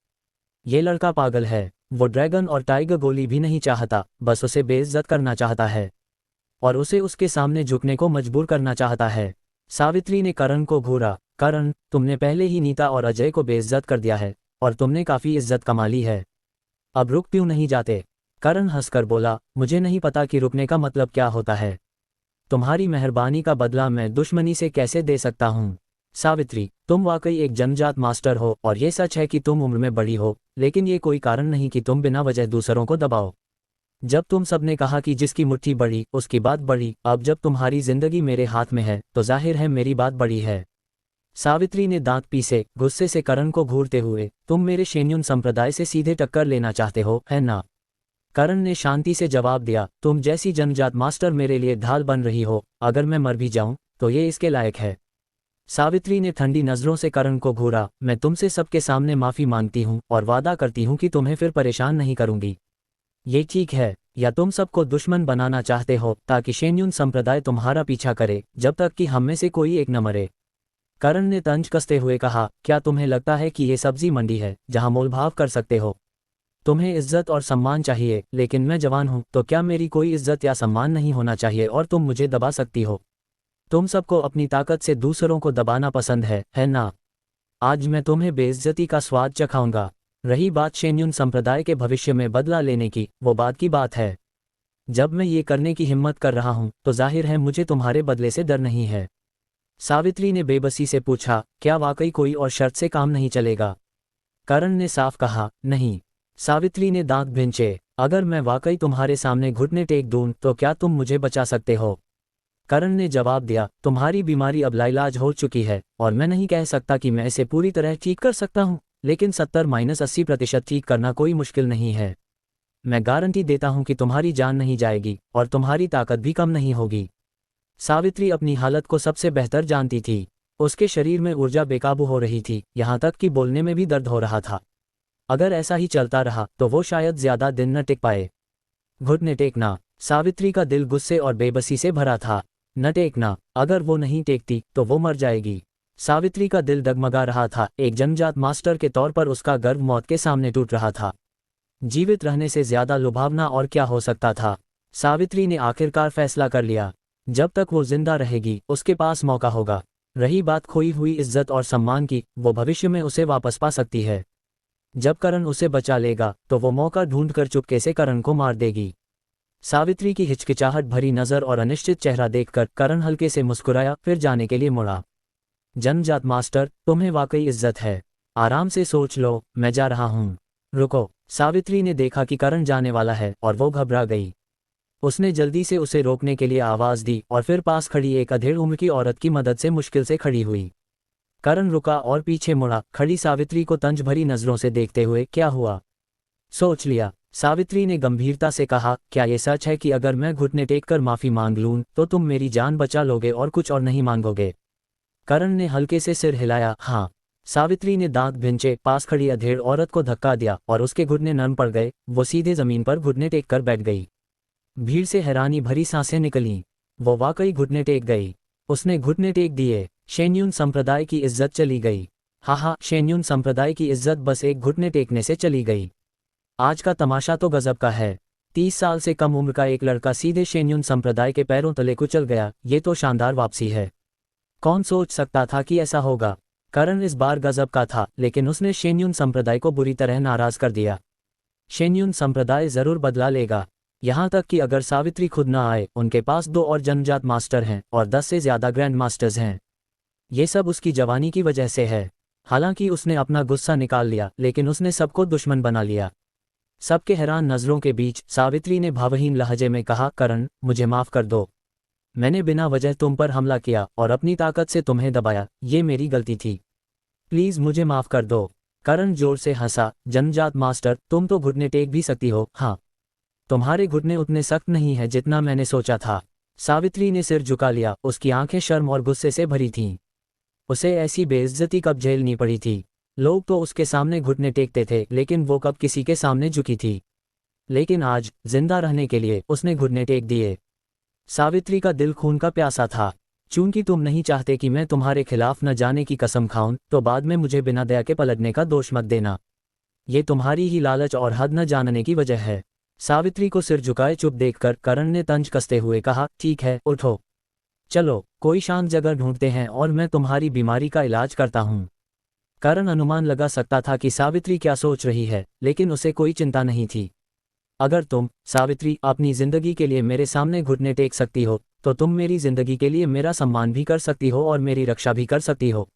ये लड़का पागल है, वो ड्रैगन और टाइगर गोली भी नहीं चाहता, बस उसे बेइज्जत करना चाहता है और उसे उसके सामने झुकने को मजबूर करना चाहता है। सावित्री ने करण को घूरा। करण, तुमने पहले ही नीता और अजय को बेइज्जत कर दिया है और तुमने काफी इज्जत कमा ली है, अब रुक क्यों नहीं जाते? करण हंसकर बोला, मुझे नहीं पता कि रुकने का मतलब क्या होता है। तुम्हारी मेहरबानी का बदला मैं दुश्मनी से कैसे दे सकता हूँ? सावित्री, तुम वाकई एक जन्मजात मास्टर हो और ये सच है कि तुम उम्र में बड़ी हो, लेकिन ये कोई कारण नहीं कि तुम बिना वजह दूसरों को दबाओ। जब तुम सबने कहा कि जिसकी मुट्ठी बड़ी उसकी बात बड़ी, अब जब तुम्हारी जिंदगी मेरे हाथ में है तो जाहिर है मेरी बात बड़ी है। सावित्री ने दांत पीसे गुस्से से करण को घूरते हुए, तुम मेरे शेन्युन संप्रदाय से सीधे टक्कर लेना चाहते हो, है ना? करण ने शांति से जवाब दिया, तुम जैसी जन्मजात मास्टर मेरे लिए ढाल बन रही हो, अगर मैं मर भी जाऊं तो ये इसके लायक है। सावित्री ने ठंडी नजरों से करण को घूरा, मैं तुमसे सबके सामने माफी मांगती हूँ और वादा करती हूँ कि तुम्हें फिर परेशान नहीं करूंगी। ये ठीक है, या तुम सबको दुश्मन बनाना चाहते हो ताकि शेन्युन संप्रदाय तुम्हारा पीछा करे जब तक कि हम में से कोई एक न मरे? करण ने तंज कसते हुए कहा, क्या तुम्हें लगता है कि ये सब्जी मंडी है जहां मोलभाव कर सकते हो? तुम्हें इज्जत और सम्मान चाहिए, लेकिन मैं जवान हूं, तो क्या मेरी कोई इज्जत या सम्मान नहीं होना चाहिए और तुम मुझे दबा सकती हो? तुम सबको अपनी ताकत से दूसरों को दबाना पसंद है ना? आज मैं तुम्हें बेइज्जती का स्वाद चखाऊंगा। रही बात शेन्युन संप्रदाय के भविष्य में बदला लेने की, वो बात की बात है। जब मैं ये करने की हिम्मत कर रहा हूं तो जाहिर है मुझे तुम्हारे बदले से डर नहीं है। सावित्री ने बेबसी से पूछा, क्या वाकई कोई और शर्त से काम नहीं चलेगा? करण ने साफ कहा, नहीं। सावित्री ने दांत भींचे, अगर मैं वाकई तुम्हारे सामने घुटने टेक दूं तो क्या तुम मुझे बचा सकते हो? करण ने जवाब दिया, तुम्हारी बीमारी अब लाइलाज हो चुकी है और मैं नहीं कह सकता कि मैं इसे पूरी तरह ठीक कर सकता हूं, लेकिन 70-80% ठीक करना कोई मुश्किल नहीं है। मैं गारंटी देता हूं कि तुम्हारी जान नहीं जाएगी और तुम्हारी ताकत भी कम नहीं होगी। सावित्री अपनी हालत को सबसे बेहतर जानती थी। उसके शरीर में ऊर्जा बेकाबू हो रही थी, यहाँ तक कि बोलने में भी दर्द हो रहा था। अगर ऐसा ही चलता रहा तो वो शायद ज्यादा दिन न टिक पाए। घुटने टेकना। सावित्री का दिल गुस्से और बेबसी से भरा था। न टेकना, अगर वो नहीं टेकती तो वो मर जाएगी। सावित्री का दिल डगमगा रहा था, एक जन्मजात मास्टर के तौर पर उसका गर्व मौत के सामने टूट रहा था। जीवित रहने से ज्यादा लुभावना और क्या हो सकता था? सावित्री ने आखिरकार फैसला कर लिया, जब तक वो जिंदा रहेगी उसके पास मौका होगा। रही बात खोई हुई इज्जत और सम्मान की, वो भविष्य में उसे वापस पा सकती है। जब करण उसे बचा लेगा तो वो मौका ढूंढकर चुपके से करण को मार देगी। सावित्री की हिचकिचाहट भरी नजर और अनिश्चित चेहरा देखकर करण हल्के से मुस्कुराया, फिर जाने के लिए मुड़ा। जन्मजात मास्टर, तुम्हें वाकई इज्जत है। आराम से सोच लो, मैं जा रहा हूं। रुको। सावित्री ने देखा कि करण जाने वाला है और वो घबरा गई। उसने जल्दी से उसे रोकने के लिए आवाज दी और फिर पास खड़ी एक अधेड़ उम्र की औरत की मदद से मुश्किल से खड़ी हुई। करण रुका और पीछे मुड़ा, खड़ी सावित्री को तंज भरी नजरों से देखते हुए, क्या हुआ? सोच लिया। सावित्री ने गंभीरता से कहा, क्या ये सच है कि अगर मैं घुटने टेककर माफी मांग लूं तो तुम मेरी जान बचा लोगे और कुछ और नहीं मांगोगे? करण ने हल्के से सिर हिलाया, हाँ। सावित्री ने दांत भिंचे, पास खड़ी अधेड़ औरत को धक्का दिया और उसके घुटने नरम पड़ गए। वो सीधे जमीन पर घुटने टेक कर बैठ गई। भीड़ से हैरानी भरी सांसें निकलीं। वो वाकई घुटने टेक गई। उसने घुटने टेक दिए। शेन्युन संप्रदाय की इज्जत चली गई। हाँ, शेन्युन संप्रदाय की इज्जत बस एक घुटने टेकने से चली गई। आज का तमाशा तो गजब का है। 30 साल से कम उम्र का एक लड़का सीधे शेन्युन संप्रदाय के पैरों तले कुचल गया, ये तो शानदार वापसी है। कौन सोच सकता था कि ऐसा होगा? करण इस बार गजब का था, लेकिन उसने शेन्युन संप्रदाय को बुरी तरह नाराज कर दिया। शेन्युन संप्रदाय जरूर बदला लेगा। यहाँ तक कि अगर सावित्री खुद न आए, उनके पास 2 और जन्मजात मास्टर हैं और 10 से ज्यादा ग्रैंड मास्टर्स हैं। ये सब उसकी जवानी की वजह से है। हालांकि उसने अपना गुस्सा निकाल लिया, लेकिन उसने सबको दुश्मन बना लिया। सबके हैरान नजरों के बीच सावित्री ने भावहीन लहजे में कहा, करण, मुझे माफ कर दो। मैंने बिना वजह तुम पर हमला किया और अपनी ताकत से तुम्हें दबाया, ये मेरी गलती थी। प्लीज मुझे माफ कर दो। करण जोर से हंसा, जन्मजात मास्टर, तुम तो घुटने टेक भी सकती हो। हाँ, तुम्हारे घुटने उतने सख्त नहीं है जितना मैंने सोचा था। सावित्री ने सिर झुका लिया, उसकी आंखें शर्म और गुस्से से भरी थीं। उसे ऐसी बेइज्जती कब झेलनी पड़ी थी? लोग तो उसके सामने घुटने टेकते थे, लेकिन वो कब किसी के सामने झुकी थी? लेकिन आज, जिंदा रहने के लिए, उसने घुटने टेक दिए। सावित्री का दिल खून का प्यासा था। चूंकि तुम नहीं चाहते कि मैं तुम्हारे खिलाफ न जाने की कसम खाऊं, तो बाद में मुझे बिना दया के पलटने का दोष मत देना। ये तुम्हारी ही लालच और हद न जानने की वजह है। सावित्री को सिर झुकाए चुप देखकर करण ने तंज कसते हुए कहा, ठीक है, उठो, चलो कोई शांत जगह ढूंढते हैं और मैं तुम्हारी बीमारी का इलाज करता हूँ। करण अनुमान लगा सकता था कि सावित्री क्या सोच रही है, लेकिन उसे कोई चिंता नहीं थी। अगर तुम, सावित्री, अपनी जिंदगी के लिए मेरे सामने घुटने टेक सकती हो, तो तुम मेरी जिंदगी के लिए मेरा सम्मान भी कर सकती हो और मेरी रक्षा भी कर सकती हो।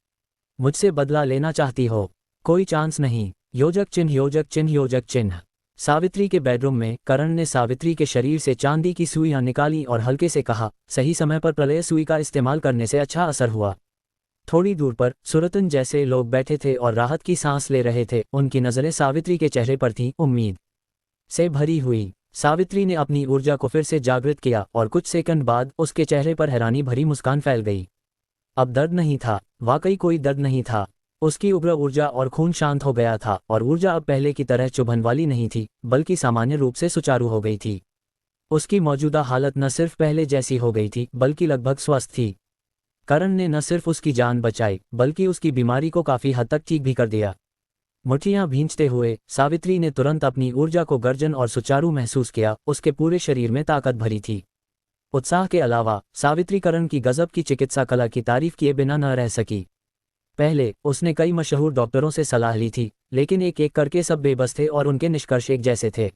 मुझसे बदला लेना चाहती हो? कोई चांस नहीं। योजक चिन्ह, योजक चिन्ह, योजक चिन्ह। सावित्री के बेडरूम में करण ने सावित्री के शरीर से चांदी की सुइयां निकाली और हल्के से कहा, सही समय पर प्रलय सुई का इस्तेमाल करने से अच्छा असर हुआ। थोड़ी दूर पर सुरतन जैसे लोग बैठे थे और राहत की सांस ले रहे थे। उनकी नजरें सावित्री के चेहरे पर थीं, उम्मीद से भरी हुई। सावित्री ने अपनी ऊर्जा को फिर से जागृत किया और कुछ सेकंड बाद उसके चेहरे पर हैरानी भरी मुस्कान फैल गई। अब दर्द नहीं था, वाकई कोई दर्द नहीं था। उसकी उग्र ऊर्जा और खून शांत हो गया था और ऊर्जा अब पहले की तरह चुभन वाली नहीं थी, बल्कि सामान्य रूप से सुचारू हो गई थी। उसकी मौजूदा हालत न सिर्फ पहले जैसी हो गई थी, बल्कि लगभग स्वस्थ थी। करण ने न सिर्फ उसकी जान बचाई, बल्कि उसकी बीमारी को काफी हद तक ठीक भी कर दिया। मुट्ठियां भींचते हुए सावित्री ने तुरंत अपनी ऊर्जा को गर्जन और सुचारू महसूस किया। उसके पूरे शरीर में ताकत भरी थी। उत्साह के अलावा सावित्री करण की गजब की चिकित्सा कला की तारीफ किए बिना न रह सकी। पहले उसने कई मशहूर डॉक्टरों से सलाह ली थी, लेकिन एक एक करके सब बेबस थे और उनके निष्कर्ष एक जैसे थे।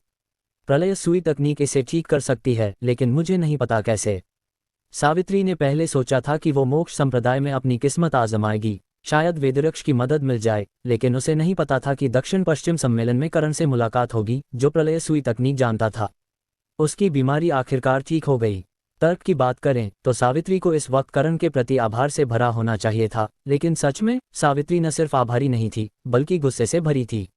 प्रलय सुई तकनीक इसे ठीक कर सकती है, लेकिन मुझे नहीं पता कैसे। सावित्री ने पहले सोचा था कि वो मोक्ष संप्रदाय में अपनी किस्मत आजमाएगी, शायद वेदरक्ष की मदद मिल जाए, लेकिन उसे नहीं पता था कि दक्षिण पश्चिम सम्मेलन में करण से मुलाकात होगी, जो प्रलय सुई तकनीक जानता था। उसकी बीमारी आखिरकार ठीक हो गई। तर्क की बात करें तो सावित्री को इस वक्त करण के प्रति आभार से भरा होना चाहिए था, लेकिन सच में सावित्री न सिर्फ आभारी नहीं थी, बल्कि गुस्से से भरी थी।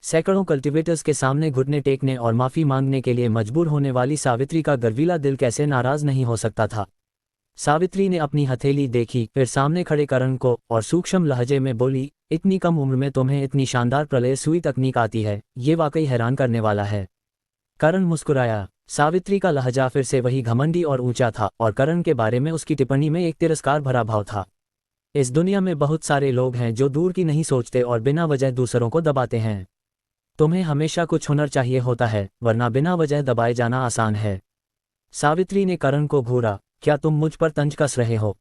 सैकड़ों कल्टिवेटर्स के सामने घुटने टेकने और माफी मांगने के लिए मजबूर होने वाली सावित्री का गर्वीला दिल कैसे नाराज नहीं हो सकता था। सावित्री ने अपनी हथेली देखी, फिर सामने खड़े करण को, और सूक्ष्म लहजे में बोली, इतनी कम उम्र में तुम्हें इतनी शानदार प्रलय सुई तकनीक आती है, ये वाकई हैरान करने वाला है। करण मुस्कुराया। सावित्री का लहजा फिर से वही घमंडी और ऊंचा था, और करण के बारे में उसकी टिप्पणी में एक तिरस्कार भरा भाव था। इस दुनिया में बहुत सारे लोग हैं जो दूर की नहीं सोचते और बिना वजह दूसरों को दबाते हैं। तुम्हें हमेशा कुछ हुनर चाहिए होता है, वरना बिना वजह दबाए जाना आसान है। सावित्री ने करण को घूरा, क्या तुम मुझ पर तंज कस रहे हो?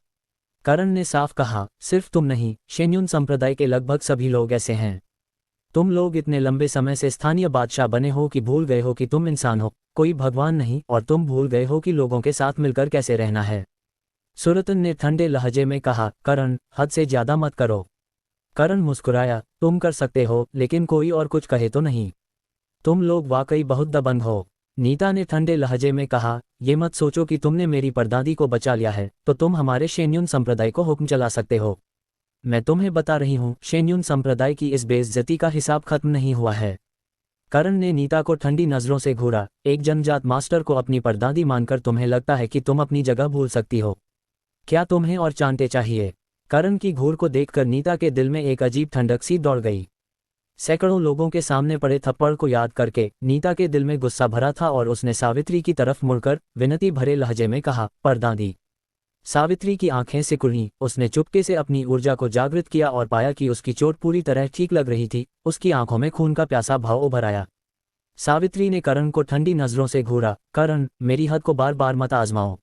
करण ने साफ कहा, सिर्फ तुम नहीं, शेन्युन संप्रदाय के लगभग सभी लोग ऐसे हैं। तुम लोग इतने लंबे समय से स्थानीय बादशाह बने हो कि भूल गए हो कि तुम इंसान हो, कोई भगवान नहीं, और तुम भूल गए हो कि लोगों के साथ मिलकर कैसे रहना है। सुरतन ने ठंडे लहजे में कहा, करण, हद से ज्यादा मत करो। करण मुस्कुराया, तुम कर सकते हो, लेकिन कोई और कुछ कहे तो नहीं। तुम लोग वाकई बहुत दबंग हो। नीता ने ठंडे लहजे में कहा, ये मत सोचो कि तुमने मेरी परदादी को बचा लिया है तो तुम हमारे शेन्युन संप्रदाय को हुक्म चला सकते हो। मैं तुम्हें बता रही हूँ, शेन्युन संप्रदाय की इस बेइज्जती का हिसाब खत्म नहीं हुआ है। करण ने नीता को ठंडी नजरों से घूरा, एक जनजात मास्टर को अपनी परदादी मानकर तुम्हें लगता है कि तुम अपनी जगह भूल सकती हो? क्या तुम्हें और चांटे चाहिए? करण की घूर को देखकर नीता के दिल में एक अजीब ठंडक सी दौड़ गई। सैकड़ों लोगों के सामने पड़े थप्पड़ को याद करके नीता के दिल में गुस्सा भरा था और उसने सावित्री की तरफ मुड़कर विनती भरे लहजे में कहा, परदादी। सावित्री की आंखें सिकुड़ी। उसने चुपके से अपनी ऊर्जा को जागृत किया और पाया कि उसकी चोट पूरी तरह ठीक लग रही थी। उसकी आंखों में खून का प्यासा भाव उभर आया। सावित्री ने करण को ठंडी नजरों से घूरा, करण, मेरी हद को बार बार मत आजमाओ।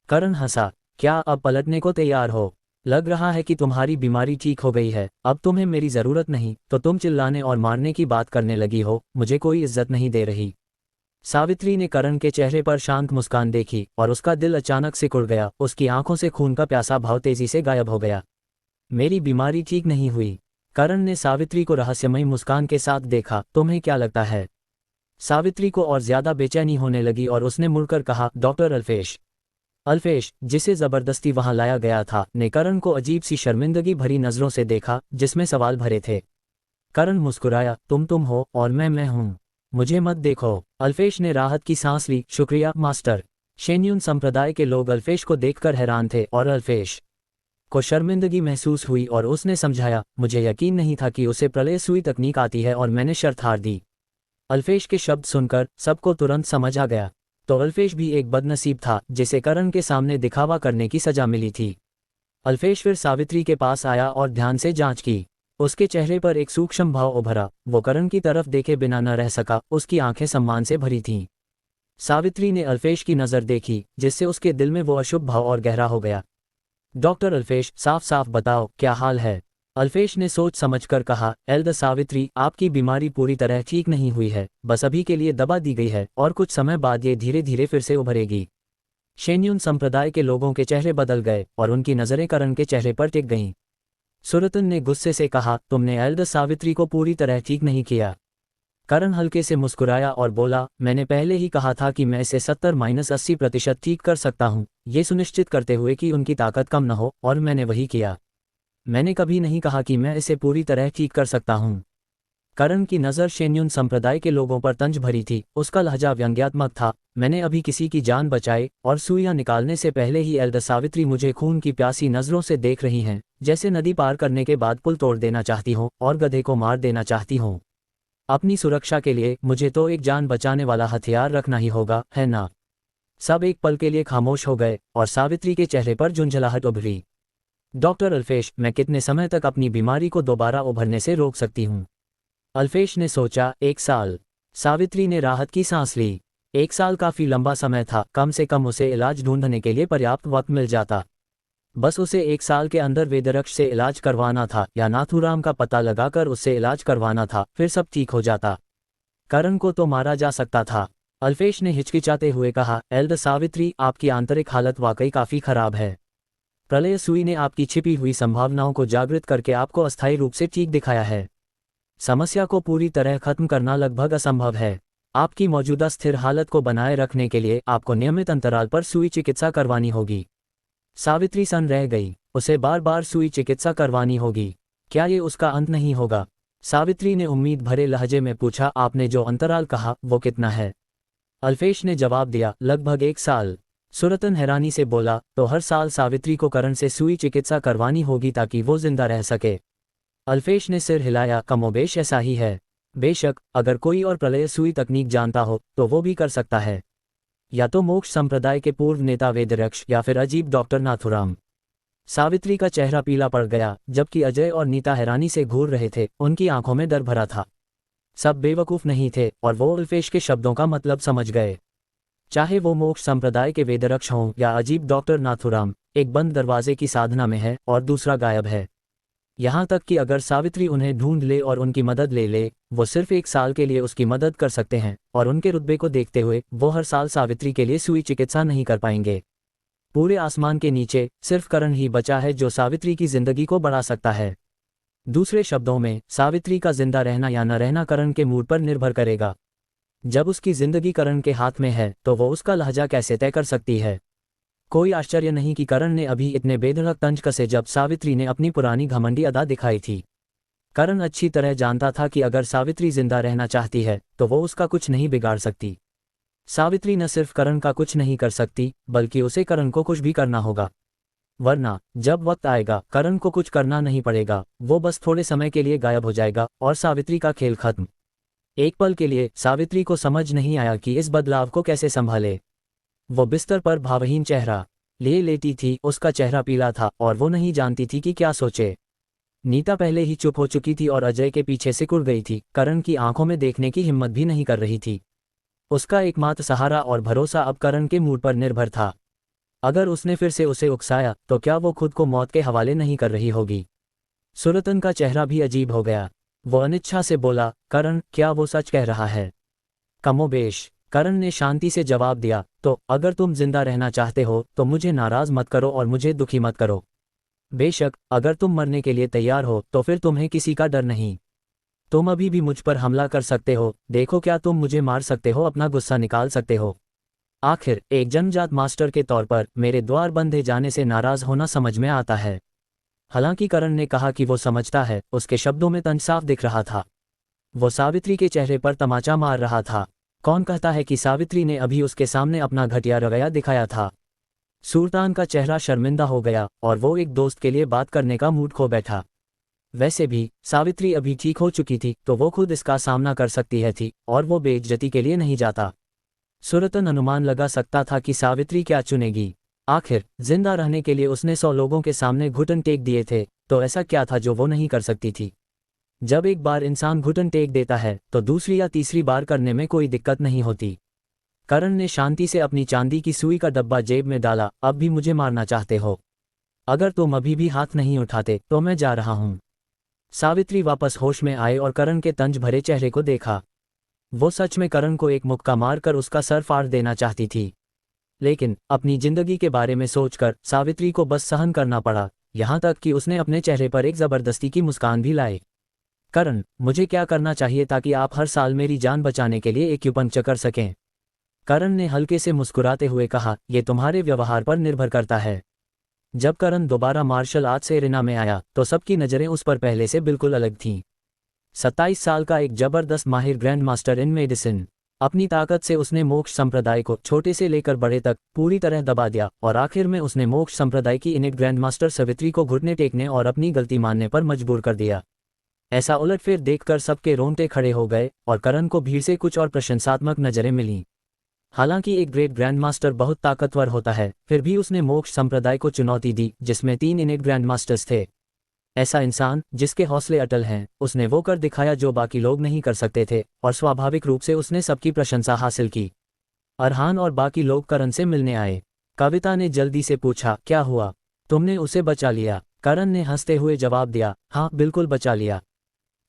करण हंसा, क्या अब पलटने को तैयार हो? लग रहा है कि तुम्हारी बीमारी ठीक हो गई है, अब तुम्हें मेरी जरूरत नहीं, तो तुम चिल्लाने और मारने की बात करने लगी हो, मुझे कोई इज्जत नहीं दे रही। सावित्री ने करण के चेहरे पर शांत मुस्कान देखी और उसका दिल अचानक सिकुड़ गया। उसकी आंखों से खून का प्यासा भाव तेजी से गायब हो गया। मेरी बीमारी ठीक नहीं हुई। करण ने सावित्री को रहस्यमयी मुस्कान के साथ देखा, तुम्हें क्या लगता है? सावित्री को और ज्यादा बेचैनी होने लगी और उसने मुड़कर कहा, डॉक्टर अल्फेश। अल्फेश, जिसे जबरदस्ती वहां लाया गया था, ने करण को अजीब सी शर्मिंदगी भरी नजरों से देखा, जिसमें सवाल भरे थे। करण मुस्कुराया, तुम हो और मैं हूं। मुझे मत देखो। अल्फेश ने राहत की सांस ली, शुक्रिया मास्टर। शेन्युन संप्रदाय के लोग अल्फेश को देखकर हैरान थे और अल्फेश को शर्मिंदगी महसूस हुई और उसने समझाया, मुझे यकीन नहीं था कि उसे प्रलय सुई तकनीक आती है और मैंने शर्त हार दी। अल्फेश के शब्द सुनकर सबको तुरंत समझ आ गया। तो अल्फेश भी एक बदनसीब था जिसे करण के सामने दिखावा करने की सजा मिली थी। अल्फेश फिर सावित्री के पास आया और ध्यान से जांच की। उसके चेहरे पर एक सूक्ष्म भाव उभरा। वो करण की तरफ देखे बिना न रह सका, उसकी आंखें सम्मान से भरी थीं। सावित्री ने अल्फेश की नज़र देखी, जिससे उसके दिल में वो अशुभ भाव और गहरा हो गया। डॉक्टर अल्फेश, साफ साफ बताओ, क्या हाल है? अल्फेश ने सोच समझकर कहा, एल्द सावित्री, आपकी बीमारी पूरी तरह ठीक नहीं हुई है, बस अभी के लिए दबा दी गई है और कुछ समय बाद ये धीरे धीरे फिर से उभरेगी। शेन्युन संप्रदाय के लोगों के चेहरे बदल गए और उनकी नज़रें करण के चेहरे पर टिक गईं। सुरतन ने गुस्से से कहा, तुमने एल्द सावित्री को पूरी तरह ठीक नहीं किया। करण हल्के से मुस्कुराया और बोला, मैंने पहले ही कहा था कि मैं इसे 70-80% ठीक कर सकता हूँ, ये सुनिश्चित करते हुए कि उनकी ताकत कम न हो, और मैंने वही किया। मैंने कभी नहीं कहा कि मैं इसे पूरी तरह ठीक कर सकता हूँ। करण की नज़र शेन्युन संप्रदाय के लोगों पर तंज भरी थी, उसका लहजा व्यंग्यात्मक था। मैंने अभी किसी की जान बचाई और सुइयां निकालने से पहले ही एल्द सावित्री मुझे खून की प्यासी नज़रों से देख रही हैं, जैसे नदी पार करने के बाद पुल तोड़ देना चाहती हो और गधे को मार देना चाहती हो। अपनी सुरक्षा के लिए मुझे तो एक जान बचाने वाला हथियार रखना ही होगा, है ना? सब एक पल के लिए खामोश हो गए और सावित्री के चेहरे पर झुंझलाहट उभरी। डॉक्टर अल्फेश, मैं कितने समय तक अपनी बीमारी को दोबारा उभरने से रोक सकती हूँ? अल्फेश ने सोचा, 1 साल। सावित्री ने राहत की सांस ली। 1 साल काफी लंबा समय था, कम से कम उसे इलाज ढूंढने के लिए पर्याप्त वक्त मिल जाता। बस उसे 1 साल के अंदर वेदरक्ष से इलाज करवाना था या नाथुराम का पता लगाकर उससे इलाज करवाना था, फिर सब ठीक हो जाता। करण को तो मारा जा सकता था। अल्फेश ने हिचकिचाते हुए कहा, एल्द सावित्री, आपकी आंतरिक हालत वाकई काफी खराब है। प्रलय सुई ने आपकी छिपी हुई संभावनाओं को जागृत करके आपको अस्थायी रूप से ठीक दिखाया है। समस्या को पूरी तरह खत्म करना लगभग असंभव है। आपकी मौजूदा स्थिर हालत को बनाए रखने के लिए आपको नियमित अंतराल पर सुई चिकित्सा करवानी होगी। सावित्री सन रह गई। उसे बार बार सुई चिकित्सा करवानी होगी। क्या ये उसका अंत नहीं होगा? सावित्री ने उम्मीद भरे लहजे में पूछा, आपने जो अंतराल कहा वो कितना है? अल्फेश ने जवाब दिया, लगभग 1 साल। सुरतन हैरानी से बोला, तो हर साल सावित्री को करण से सुई चिकित्सा करवानी होगी ताकि वो जिंदा रह सके? अल्फेश ने सिर हिलाया, कमोबेश ऐसा ही है। बेशक, अगर कोई और प्रलय सुई तकनीक जानता हो तो वो भी कर सकता है। या तो मोक्ष संप्रदाय के पूर्व नेता वेदरक्ष या फिर अजीब डॉक्टर नाथुराम। सावित्री का चेहरा पीला पड़ गया, जबकि अजय और नीता हैरानी से घूर रहे थे, उनकी आंखों में डर भरा था। सब बेवकूफ नहीं थे और वो अल्फेश के शब्दों का मतलब समझ गए। चाहे वो मोक्ष संप्रदाय के वेदरक्ष हों या अजीब डॉक्टर नाथुराम, एक बंद दरवाजे की साधना में है और दूसरा गायब है। यहाँ तक कि अगर सावित्री उन्हें ढूंढ ले और उनकी मदद ले ले, वो सिर्फ 1 साल के लिए उसकी मदद कर सकते हैं, और उनके रुतबे को देखते हुए वो हर साल सावित्री के लिए सुई चिकित्सा नहीं कर पाएंगे। पूरे आसमान के नीचे सिर्फ करण ही बचा है जो सावित्री की जिंदगी को बढ़ा सकता है। दूसरे शब्दों में, सावित्री का जिंदा रहना या न रहना करण के मूड पर निर्भर करेगा। जब उसकी जिंदगी करण के हाथ में है तो वो उसका लहजा कैसे तय कर सकती है? कोई आश्चर्य नहीं कि करण ने अभी इतने बेधड़क तंज कसे जब सावित्री ने अपनी पुरानी घमंडी अदा दिखाई थी। करण अच्छी तरह जानता था कि अगर सावित्री जिंदा रहना चाहती है तो वो उसका कुछ नहीं बिगाड़ सकती। सावित्री न सिर्फ करण का कुछ नहीं कर सकती, बल्कि उसे करण को कुछ भी करना होगा। वरना जब वक्त आएगा करण को कुछ करना नहीं पड़ेगा, वो बस थोड़े समय के लिए गायब हो जाएगा और सावित्री का खेल खत्म। एक पल के लिए सावित्री को समझ नहीं आया कि इस बदलाव को कैसे संभाले। वो बिस्तर पर भावहीन चेहरा लिए लेटी थी, उसका चेहरा पीला था और वो नहीं जानती थी कि क्या सोचे। नीता पहले ही चुप हो चुकी थी और अजय के पीछे सिकुड़ गई थी, करण की आंखों में देखने की हिम्मत भी नहीं कर रही थी। उसका एकमात्र सहारा और भरोसा अब करण के मूड पर निर्भर था। अगर उसने फिर से उसे उकसाया तो क्या वो खुद को मौत के हवाले नहीं कर रही होगी? सुरतन का चेहरा भी अजीब हो गया। वो अनिच्छा से बोला, करण, क्या वो सच कह रहा है? कमोबेश, करण ने शांति से जवाब दिया, तो अगर तुम जिंदा रहना चाहते हो तो मुझे नाराज मत करो और मुझे दुखी मत करो। बेशक, अगर तुम मरने के लिए तैयार हो तो फिर तुम्हें किसी का डर नहीं। तुम अभी भी मुझ पर हमला कर सकते हो, देखो क्या तुम मुझे मार सकते हो, अपना गुस्सा निकाल सकते हो। आखिर एक जन्मजात मास्टर के तौर पर मेरे द्वार बंधे जाने से नाराज होना समझ में आता है। हालांकि करण ने कहा कि वो समझता है, उसके शब्दों में तंज साफ दिख रहा था। वो सावित्री के चेहरे पर तमाचा मार रहा था। कौन कहता है कि सावित्री ने अभी उसके सामने अपना घटिया रवैया दिखाया था? सुल्तान का चेहरा शर्मिंदा हो गया और वो एक दोस्त के लिए बात करने का मूड खो बैठा। वैसे भी सावित्री अभी ठीक हो चुकी थी तो वो खुद इसका सामना कर सकती है थी, और वो बेइज्जती के लिए नहीं जाता। सुरतन अनुमान लगा सकता था कि सावित्री क्या चुनेगी। आखिर जिंदा रहने के लिए उसने 100 लोगों के सामने घुटन टेक दिए थे, तो ऐसा क्या था जो वो नहीं कर सकती थी। जब एक बार इंसान घुटन टेक देता है तो दूसरी या तीसरी बार करने में कोई दिक्कत नहीं होती। करण ने शांति से अपनी चांदी की सुई का डब्बा जेब में डाला। अब भी मुझे मारना चाहते हो? अगर तुम अभी भी हाथ नहीं उठाते तो मैं जा रहा हूं। सावित्री वापस होश में आए और करण के तंज भरे चेहरे को देखा। वो सच में करण को एक मुक्का मारकर उसका सर फाड़ देना चाहती थी, लेकिन अपनी जिंदगी के बारे में सोचकर सावित्री को बस सहन करना पड़ा, यहाँ तक कि उसने अपने चेहरे पर एक जबरदस्ती की मुस्कान भी लाई। करण, मुझे क्या करना चाहिए ताकि आप हर साल मेरी जान बचाने के लिए एक्यूपंक्चर कर सकें? करण ने हल्के से मुस्कुराते हुए कहा, यह तुम्हारे व्यवहार पर निर्भर करता है। जब करण दोबारा मार्शल आर्ट से एरिना में आया तो सबकी नज़रें उस पर पहले से बिल्कुल अलग थीं। 27 साल का एक जबरदस्त माहिर ग्रैंड मास्टर इन मेडिसिन। अपनी ताकत से उसने मोक्ष संप्रदाय को छोटे से लेकर बड़े तक पूरी तरह दबा दिया और आखिर में उसने मोक्ष संप्रदाय की इनेट ग्रैंड मास्टर सावित्री को घुटने टेकने और अपनी गलती मानने पर मजबूर कर दिया। ऐसा उलटफेर देखकर सबके रोंगटे खड़े हो गए और करण को भीड़ से कुछ और प्रशंसात्मक नज़रें मिलीं। हालांकि एक ग्रेट ग्रैंड मास्टर बहुत ताकतवर होता है, फिर भी उसने मोक्ष संप्रदाय को चुनौती दी जिसमें 3 इनेट ग्रैंड मास्टर्स थे। ऐसा इंसान जिसके हौसले अटल हैं, उसने वो कर दिखाया जो बाकी लोग नहीं कर सकते थे और स्वाभाविक रूप से उसने सबकी प्रशंसा हासिल की। अरहान और बाकी लोग करण से मिलने आए। कविता ने जल्दी से पूछा, क्या हुआ? तुमने उसे बचा लिया? करण ने हंसते हुए जवाब दिया, हाँ बिल्कुल बचा लिया,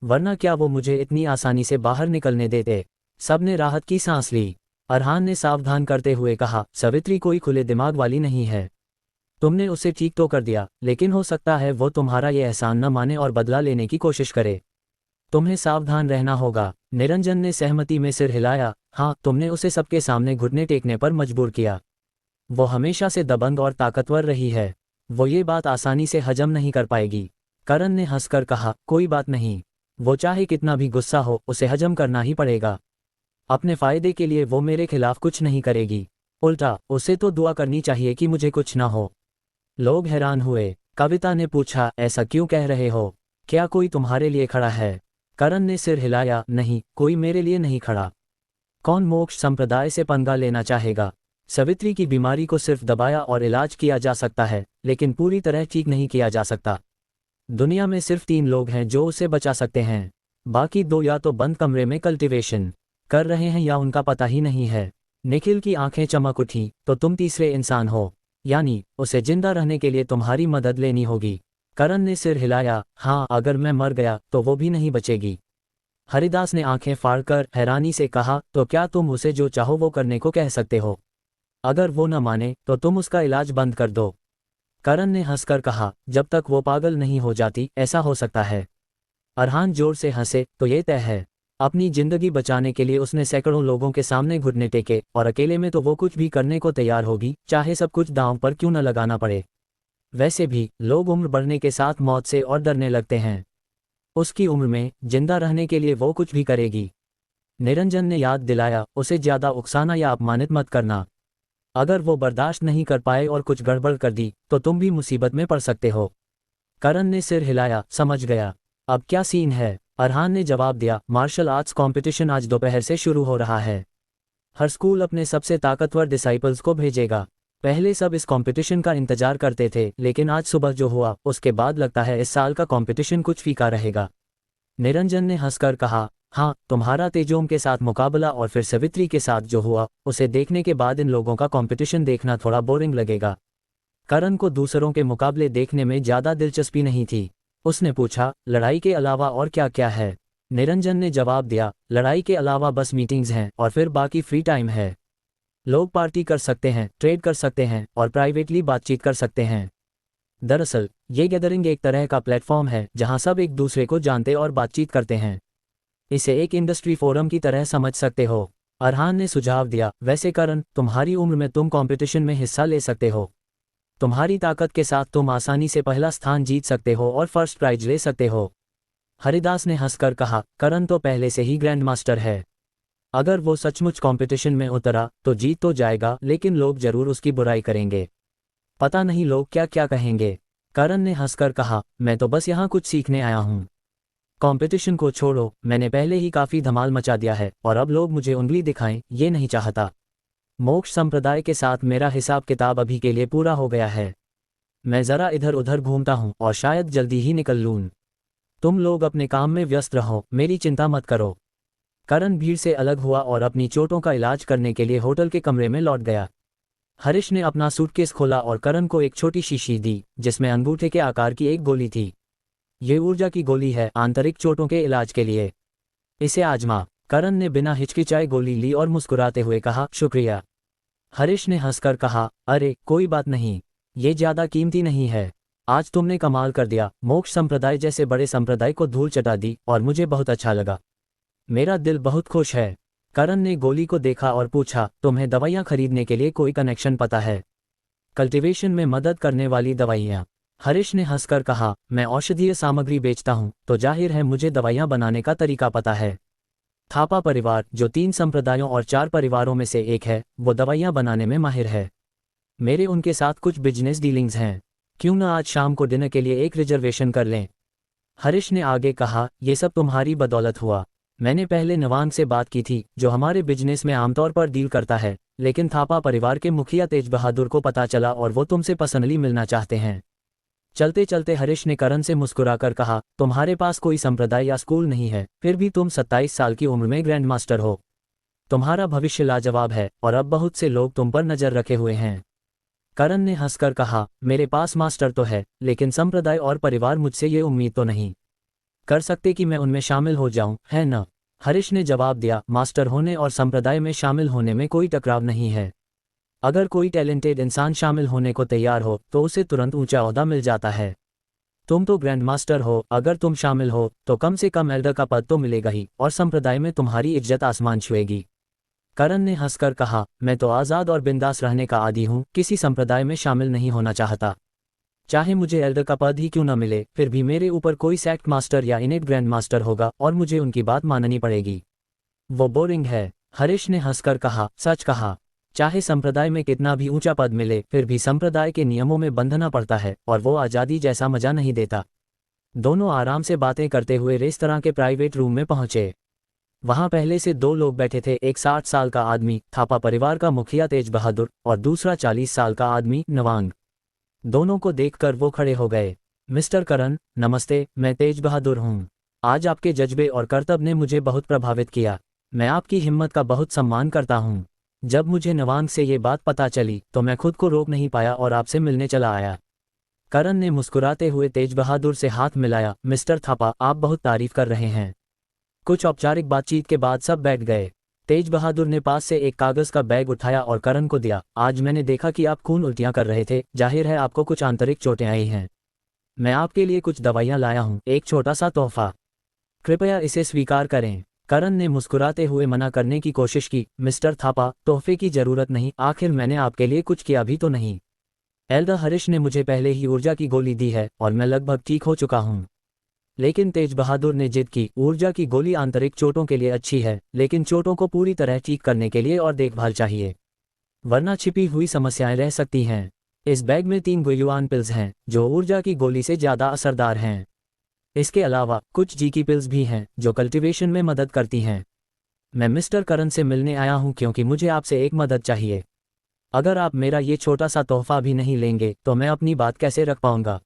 वरना क्या वो मुझे इतनी आसानी से बाहर निकलने देते। सबने राहत की सांस ली। अरहान ने सावधान करते हुए कहा, सावित्री कोई खुले दिमाग वाली नहीं है। तुमने उसे ठीक तो कर दिया, लेकिन हो सकता है वो तुम्हारा ये एहसान न माने और बदला लेने की कोशिश करे। तुम्हें सावधान रहना होगा। निरंजन ने सहमति में सिर हिलाया, हाँ तुमने उसे सबके सामने घुटने टेकने पर मजबूर किया। वो हमेशा से दबंग और ताकतवर रही है, वो ये बात आसानी से हजम नहीं कर पाएगी। करण ने हंसकर कहा, कोई बात नहीं, वो चाहे कितना भी गुस्सा हो उसे हजम करना ही पड़ेगा। अपने फायदे के लिए वो मेरे खिलाफ कुछ नहीं करेगी, उल्टा उसे तो दुआ करनी चाहिए कि मुझे कुछ ना हो। लोग हैरान हुए। कविता ने पूछा, ऐसा क्यों कह रहे हो? क्या कोई तुम्हारे लिए खड़ा है? करण ने सिर हिलाया, नहीं, कोई मेरे लिए नहीं खड़ा। कौन मोक्ष संप्रदाय से पंगा लेना चाहेगा? सावित्री की बीमारी को सिर्फ दबाया और इलाज किया जा सकता है, लेकिन पूरी तरह ठीक नहीं किया जा सकता। दुनिया में सिर्फ 3 लोग हैं जो उसे बचा सकते हैं, बाकी 2 या तो बंद कमरे में कल्टीवेशन कर रहे हैं या उनका पता ही नहीं है। निखिल की आंखें चमक उठी, तो तुम तीसरे इंसान हो, यानी उसे जिंदा रहने के लिए तुम्हारी मदद लेनी होगी। करण ने सिर हिलाया, हाँ अगर मैं मर गया तो वो भी नहीं बचेगी। हरिदास ने आंखें फाड़कर हैरानी से कहा, तो क्या तुम उसे जो चाहो वो करने को कह सकते हो? अगर वो न माने तो तुम उसका इलाज बंद कर दो। करण ने हंसकर कहा, जब तक वो पागल नहीं हो जाती ऐसा हो सकता है। अरहान जोर से हंसे, तो ये तय है। अपनी जिंदगी बचाने के लिए उसने सैकड़ों लोगों के सामने घुटने टेके और अकेले में तो वो कुछ भी करने को तैयार होगी, चाहे सब कुछ दांव पर क्यों न लगाना पड़े। वैसे भी लोग उम्र बढ़ने के साथ मौत से और डरने लगते हैं। उसकी उम्र में जिंदा रहने के लिए वो कुछ भी करेगी। निरंजन ने याद दिलाया, उसे ज्यादा उकसाना या अपमानित मत करना। अगर वो बर्दाश्त नहीं कर पाए और कुछ गड़बड़ कर दी तो तुम भी मुसीबत में पड़ सकते हो। करण ने सिर हिलाया, समझ गया। अब क्या सीन है? अरहान ने जवाब दिया, मार्शल आर्ट्स कंपटीशन आज दोपहर से शुरू हो रहा है। हर स्कूल अपने सबसे ताकतवर डिसाइपल्स को भेजेगा। पहले सब इस कंपटीशन का इंतजार करते थे, लेकिन आज सुबह जो हुआ उसके बाद लगता है इस साल का कंपटीशन कुछ फीका रहेगा। निरंजन ने हंसकर कहा, हाँ तुम्हारा तेजोम के साथ मुकाबला और फिर सावित्री के साथ जो हुआ उसे देखने के बाद इन लोगों का कंपटीशन देखना थोड़ा बोरिंग लगेगा। करण को दूसरों के मुकाबले देखने में ज़्यादा दिलचस्पी नहीं थी। उसने पूछा, लड़ाई के अलावा और क्या क्या है? निरंजन ने जवाब दिया, लड़ाई के अलावा बस मीटिंग्स हैं और फिर बाकी फ्री टाइम है। लोग पार्टी कर सकते हैं, ट्रेड कर सकते हैं और प्राइवेटली बातचीत कर सकते हैं। दरअसल ये गैदरिंग एक तरह का प्लेटफॉर्म है जहां सब एक दूसरे को जानते और बातचीत करते हैं। इसे एक इंडस्ट्री फोरम की तरह समझ सकते हो। अरहान ने सुझाव दिया, वैसे करण, तुम्हारी उम्र में तुम कंपटीशन में हिस्सा ले सकते हो। तुम्हारी ताकत के साथ तुम आसानी से पहला स्थान जीत सकते हो और फर्स्ट प्राइज ले सकते हो। हरिदास ने हंसकर कहा, करण तो पहले से ही ग्रैंड मास्टर है। अगर वो सचमुच कंपटीशन में उतरा तो जीत तो जाएगा, लेकिन लोग जरूर उसकी बुराई करेंगे। पता नहीं लोग क्या क्या कहेंगे। करण ने हंसकर कहा, मैं तो बस यहाँ कुछ सीखने आया हूँ। कंपटीशन को छोड़ो, मैंने पहले ही काफ़ी धमाल मचा दिया है और अब लोग मुझे उंगली दिखाएं ये नहीं चाहता। मोक्ष संप्रदाय के साथ मेरा हिसाब किताब अभी के लिए पूरा हो गया है। मैं जरा इधर उधर घूमता हूँ और शायद जल्दी ही निकल लूँ। तुम लोग अपने काम में व्यस्त रहो, मेरी चिंता मत करो। करण भीड़ से अलग हुआ और अपनी चोटों का इलाज करने के लिए होटल के कमरे में लौट गया। हरीश ने अपना सूटकेस खोला और करण को एक छोटी शीशी दी जिसमें अंगूठे के आकार की एक गोली थी। ये ऊर्जा की गोली है, आंतरिक चोटों के इलाज के लिए। इसे आजमा। करण ने बिना हिचकिचाए गोली ली और मुस्कुराते हुए कहा, शुक्रिया। हरीश ने हंसकर कहा, अरे कोई बात नहीं, ये ज्यादा कीमती नहीं है। आज तुमने कमाल कर दिया। मोक्ष संप्रदाय जैसे बड़े संप्रदाय को धूल चटा दी और मुझे बहुत अच्छा लगा। मेरा दिल बहुत खुश है। करण ने गोली को देखा और पूछा, तुम्हें दवाइयाँ खरीदने के लिए कोई कनेक्शन पता है? कल्टीवेशन में मदद करने वाली दवाइयाँ। हरीश ने हंसकर कहा, मैं औषधीय सामग्री बेचता हूँ, तो जाहिर है मुझे दवाइयाँ बनाने का तरीका पता है। थापा परिवार, जो 3 संप्रदायों और 4 परिवारों में से एक है, वो दवाइयाँ बनाने में माहिर है। मेरे उनके साथ कुछ बिजनेस डीलिंग्स हैं। क्यों न आज शाम को डिनर के लिए एक रिजर्वेशन कर लें? हरीश ने आगे कहा, ये सब तुम्हारी बदौलत हुआ। मैंने पहले नवांग से बात की थी, जो हमारे बिजनेस में आमतौर पर डील करता है, लेकिन थापा परिवार के मुखिया तेज बहादुर को पता चला और वो तुमसे पर्सनली मिलना चाहते हैं। चलते चलते हरीश ने करण से मुस्कुराकर कहा, तुम्हारे पास कोई संप्रदाय या स्कूल नहीं है, फिर भी तुम 27 साल की उम्र में ग्रैंड मास्टर हो। तुम्हारा भविष्य लाजवाब है और अब बहुत से लोग तुम पर नजर रखे हुए हैं। करण ने हंसकर कहा, मेरे पास मास्टर तो है, लेकिन संप्रदाय और परिवार मुझसे ये उम्मीद तो नहीं कर सकते कि मैं उनमें शामिल हो जाऊं, है न? हरीश ने जवाब दिया, मास्टर होने और संप्रदाय में शामिल होने में कोई टकराव नहीं है। अगर कोई टैलेंटेड इंसान शामिल होने को तैयार हो तो उसे तुरंत ऊंचा ओहदा मिल जाता है। तुम तो ग्रैंड मास्टर हो, अगर तुम शामिल हो तो कम से कम एल्डर का पद तो मिलेगा ही, और संप्रदाय में तुम्हारी इज्जत आसमान छुएगी। करण ने हंसकर कहा, मैं तो आज़ाद और बिंदास रहने का आदी हूँ, किसी संप्रदाय में शामिल नहीं होना चाहता। चाहे मुझे एल्डर का पद ही क्यों न मिले, फिर भी मेरे ऊपर कोई सेक्ट मास्टर या इनेट ग्रैंड मास्टर होगा और मुझे उनकी बात माननी पड़ेगी। वो बोरिंग है। हरीश ने हंसकर कहा, सच कहा। चाहे संप्रदाय में कितना भी ऊंचा पद मिले, फिर भी संप्रदाय के नियमों में बंधना पड़ता है और वो आज़ादी जैसा मजा नहीं देता। दोनों आराम से बातें करते हुए रेस्तरां के प्राइवेट रूम में पहुंचे। वहां पहले से 2 लोग बैठे थे, एक 60 साल का आदमी, थापा परिवार का मुखिया तेज बहादुर, और दूसरा 40 साल का आदमी, नवांग। दोनों को देखकर वो खड़े हो गए। मिस्टर करण, नमस्ते, मैं तेज बहादुर हूँ। आज आपके जज्बे और कर्तव्य ने मुझे बहुत प्रभावित किया। मैं आपकी हिम्मत का बहुत सम्मान करता हूँ। जब मुझे नवांग से ये बात पता चली तो मैं खुद को रोक नहीं पाया और आपसे मिलने चला आया। करण ने मुस्कुराते हुए तेज बहादुर से हाथ मिलाया। मिस्टर थापा, आप बहुत तारीफ कर रहे हैं। कुछ औपचारिक बातचीत के बाद सब बैठ गए। तेज बहादुर ने पास से एक कागज का बैग उठाया और करण को दिया। आज मैंने देखा कि आप खून उल्टियां कर रहे थे, जाहिर है आपको कुछ आंतरिक चोटें आई हैं। मैं आपके लिए कुछ दवाइयां लाया हूं, एक छोटा सा तोहफा। कृपया इसे स्वीकार करें। करण ने मुस्कुराते हुए मना करने की कोशिश की। मिस्टर थापा, तोहफे की जरूरत नहीं, आखिर मैंने आपके लिए कुछ किया भी तो नहीं। एल्डर हरीश ने मुझे पहले ही ऊर्जा की गोली दी है और मैं लगभग ठीक हो चुका हूँ। लेकिन तेज बहादुर ने जिद की, ऊर्जा की गोली आंतरिक चोटों के लिए अच्छी है, लेकिन चोटों को पूरी तरह ठीक करने के लिए और देखभाल चाहिए, वरना छिपी हुई समस्याएं रह सकती हैं। इस बैग में 3 गुइयुआन पिल्स हैं, जो ऊर्जा की गोली से ज़्यादा असरदार हैं। इसके अलावा कुछ जी की पिल्स भी हैं, जो कल्टीवेशन में मदद करती हैं। मैं मिस्टर करण से मिलने आया हूं क्योंकि मुझे आपसे एक मदद चाहिए। अगर आप मेरा ये छोटा सा तोहफा भी नहीं लेंगे तो मैं अपनी बात कैसे रख पाऊंगा?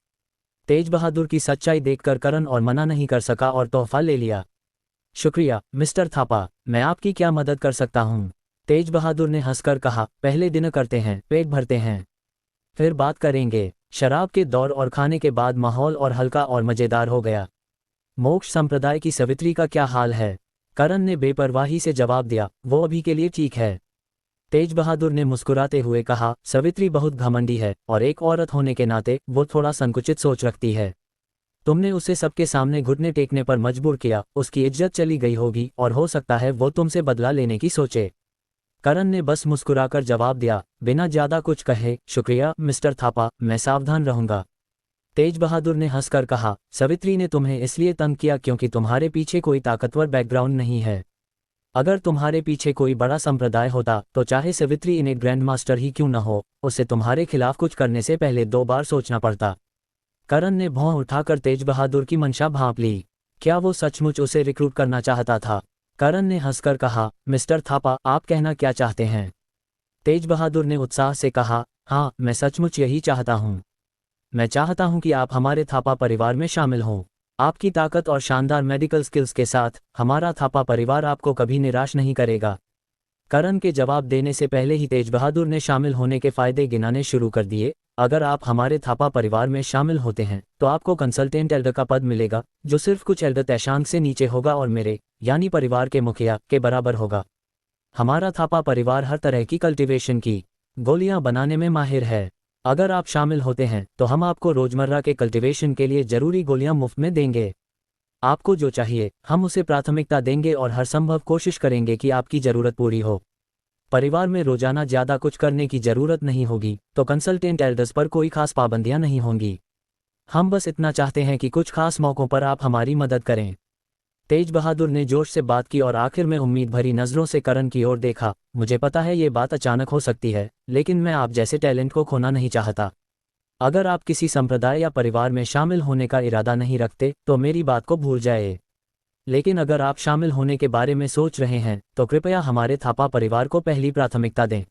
तेज बहादुर की सच्चाई देखकर करण और मना नहीं कर सका और तोहफा ले लिया। शुक्रिया मिस्टर थापा, मैं आपकी क्या मदद कर सकता हूँ? तेज बहादुर ने हंसकर कहा, पहले डिनर करते हैं, पेट भरते हैं, फिर बात करेंगे। शराब के दौर और खाने के बाद माहौल और हल्का और मज़ेदार हो गया। मोक्ष संप्रदाय की सवित्री का क्या हाल है? करण ने बेपरवाही से जवाब दिया, वो अभी के लिए ठीक है। तेज बहादुर ने मुस्कुराते हुए कहा, सवित्री बहुत घमंडी है और एक औरत होने के नाते वो थोड़ा संकुचित सोच रखती है। तुमने उसे सबके सामने घुटने टेकने पर मजबूर किया, उसकी इज्जत चली गई होगी और हो सकता है वो तुमसे बदला लेने की सोचे। करण ने बस मुस्कुराकर जवाब दिया, बिना ज्यादा कुछ कहे, शुक्रिया मिस्टर थापा, मैं सावधान रहूंगा। तेज बहादुर ने हंसकर कहा, सवित्री ने तुम्हें इसलिए तंग किया क्योंकि तुम्हारे पीछे कोई ताकतवर बैकग्राउंड नहीं है। अगर तुम्हारे पीछे कोई बड़ा संप्रदाय होता तो चाहे सवित्री इन्हें ग्रैंड मास्टर ही क्यों न हो, उसे तुम्हारे खिलाफ कुछ करने से पहले 2 बार सोचना पड़ता। करण ने भौं उठाकर तेज बहादुर की मंशा भांप ली। क्या वो सचमुच उसे रिक्रूट करना चाहता था? करण ने हंसकर कहा, मिस्टर थापा, आप कहना क्या चाहते हैं? तेज बहादुर ने उत्साह से कहा, हाँ, मैं सचमुच यही चाहता हूँ। मैं चाहता हूँ कि आप हमारे थापा परिवार में शामिल हों। आपकी ताकत और शानदार मेडिकल स्किल्स के साथ हमारा थापा परिवार आपको कभी निराश नहीं करेगा। करण के जवाब देने से पहले ही तेज बहादुर ने शामिल होने के फायदे गिनाने शुरू कर दिए। अगर आप हमारे थापा परिवार में शामिल होते हैं तो आपको कंसल्टेंट एल्डर का पद मिलेगा, जो सिर्फ कुछ एल्डर तैशांक से नीचे होगा और मेरे यानी परिवार के मुखिया के बराबर होगा। हमारा थापा परिवार हर तरह की कल्टीवेशन की गोलियां बनाने में माहिर है। अगर आप शामिल होते हैं तो हम आपको रोजमर्रा के कल्टीवेशन के लिए जरूरी गोलियां मुफ्त में देंगे। आपको जो चाहिए हम उसे प्राथमिकता देंगे और हर संभव कोशिश करेंगे कि आपकी जरूरत पूरी हो। परिवार में रोजाना ज्यादा कुछ करने की जरूरत नहीं होगी, तो कंसल्टेंट एल्डर्स पर कोई खास पाबंदियां नहीं होंगी। हम बस इतना चाहते हैं कि कुछ खास मौकों पर आप हमारी मदद करें। तेज बहादुर ने जोश से बात की और आखिर में उम्मीद भरी नजरों से करण की ओर देखा। मुझे पता है ये बात अचानक हो सकती है, लेकिन मैं आप जैसे टैलेंट को खोना नहीं चाहता। अगर आप किसी संप्रदाय या परिवार में शामिल होने का इरादा नहीं रखते तो मेरी बात को भूल जाए। लेकिन अगर आप शामिल होने के बारे में सोच रहे हैं तो कृपया हमारे थापा परिवार को पहली प्राथमिकता दें।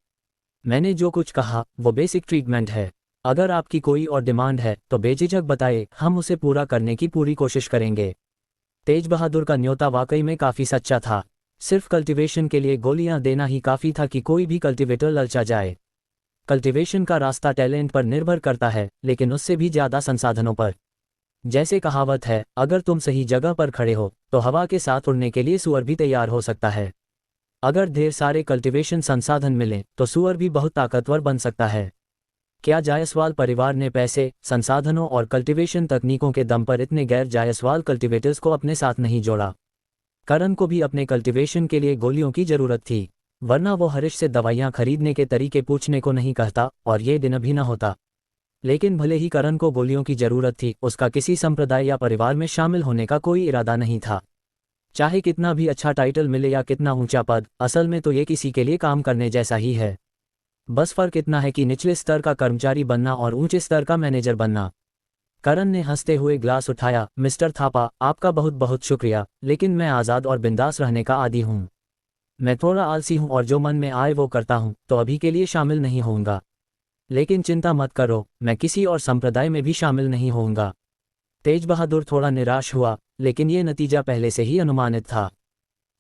मैंने जो कुछ कहा वो बेसिक ट्रीटमेंट है। अगर आपकी कोई और डिमांड है तो बेझिझक बताएं, हम उसे पूरा करने की पूरी कोशिश करेंगे। तेज बहादुर का न्योता वाकई में काफी सच्चा था। सिर्फ कल्टीवेशन के लिए गोलियां देना ही काफी था कि कोई भी कल्टीवेटर ललचा जाए। कल्टीवेशन का रास्ता टैलेंट पर निर्भर करता है, लेकिन उससे भी ज्यादा संसाधनों पर। जैसे कहावत है, अगर तुम सही जगह पर खड़े हो तो हवा के साथ उड़ने के लिए सूअर भी तैयार हो सकता है। अगर ढेर सारे कल्टीवेशन संसाधन मिलें तो सूअर भी बहुत ताकतवर बन सकता है। क्या जायसवाल परिवार ने पैसे, संसाधनों और कल्टीवेशन तकनीकों के दम पर इतने गैर जायसवाल कल्टीवेटर्स को अपने साथ नहीं जोड़ा? करण को भी अपने कल्टीवेशन के लिए गोलियों की जरूरत थी, वरना वो हरीश से दवाइयां खरीदने के तरीके पूछने को नहीं कहता और ये दिन भी न होता। लेकिन भले ही करण को गोलियों की जरूरत थी, उसका किसी संप्रदाय या परिवार में शामिल होने का कोई इरादा नहीं था। चाहे कितना भी अच्छा टाइटल मिले या कितना ऊंचा पद, असल में तो ये किसी के लिए काम करने जैसा ही है। बस फर्क इतना है कि निचले स्तर का कर्मचारी बनना और ऊंचे स्तर का मैनेजर बनना। करण ने हंसते हुए ग्लास उठाया। मिस्टर थापा, आपका बहुत बहुत शुक्रिया, लेकिन मैं आज़ाद और बिंदास रहने का आदी हूँ। मैं थोड़ा आलसी हूँ और जो मन में आए वो करता हूँ, तो अभी के लिए शामिल नहीं होऊंगा। लेकिन चिंता मत करो, मैं किसी और संप्रदाय में भी शामिल नहीं होऊंगा। तेज बहादुर थोड़ा निराश हुआ, लेकिन ये नतीजा पहले से ही अनुमानित था।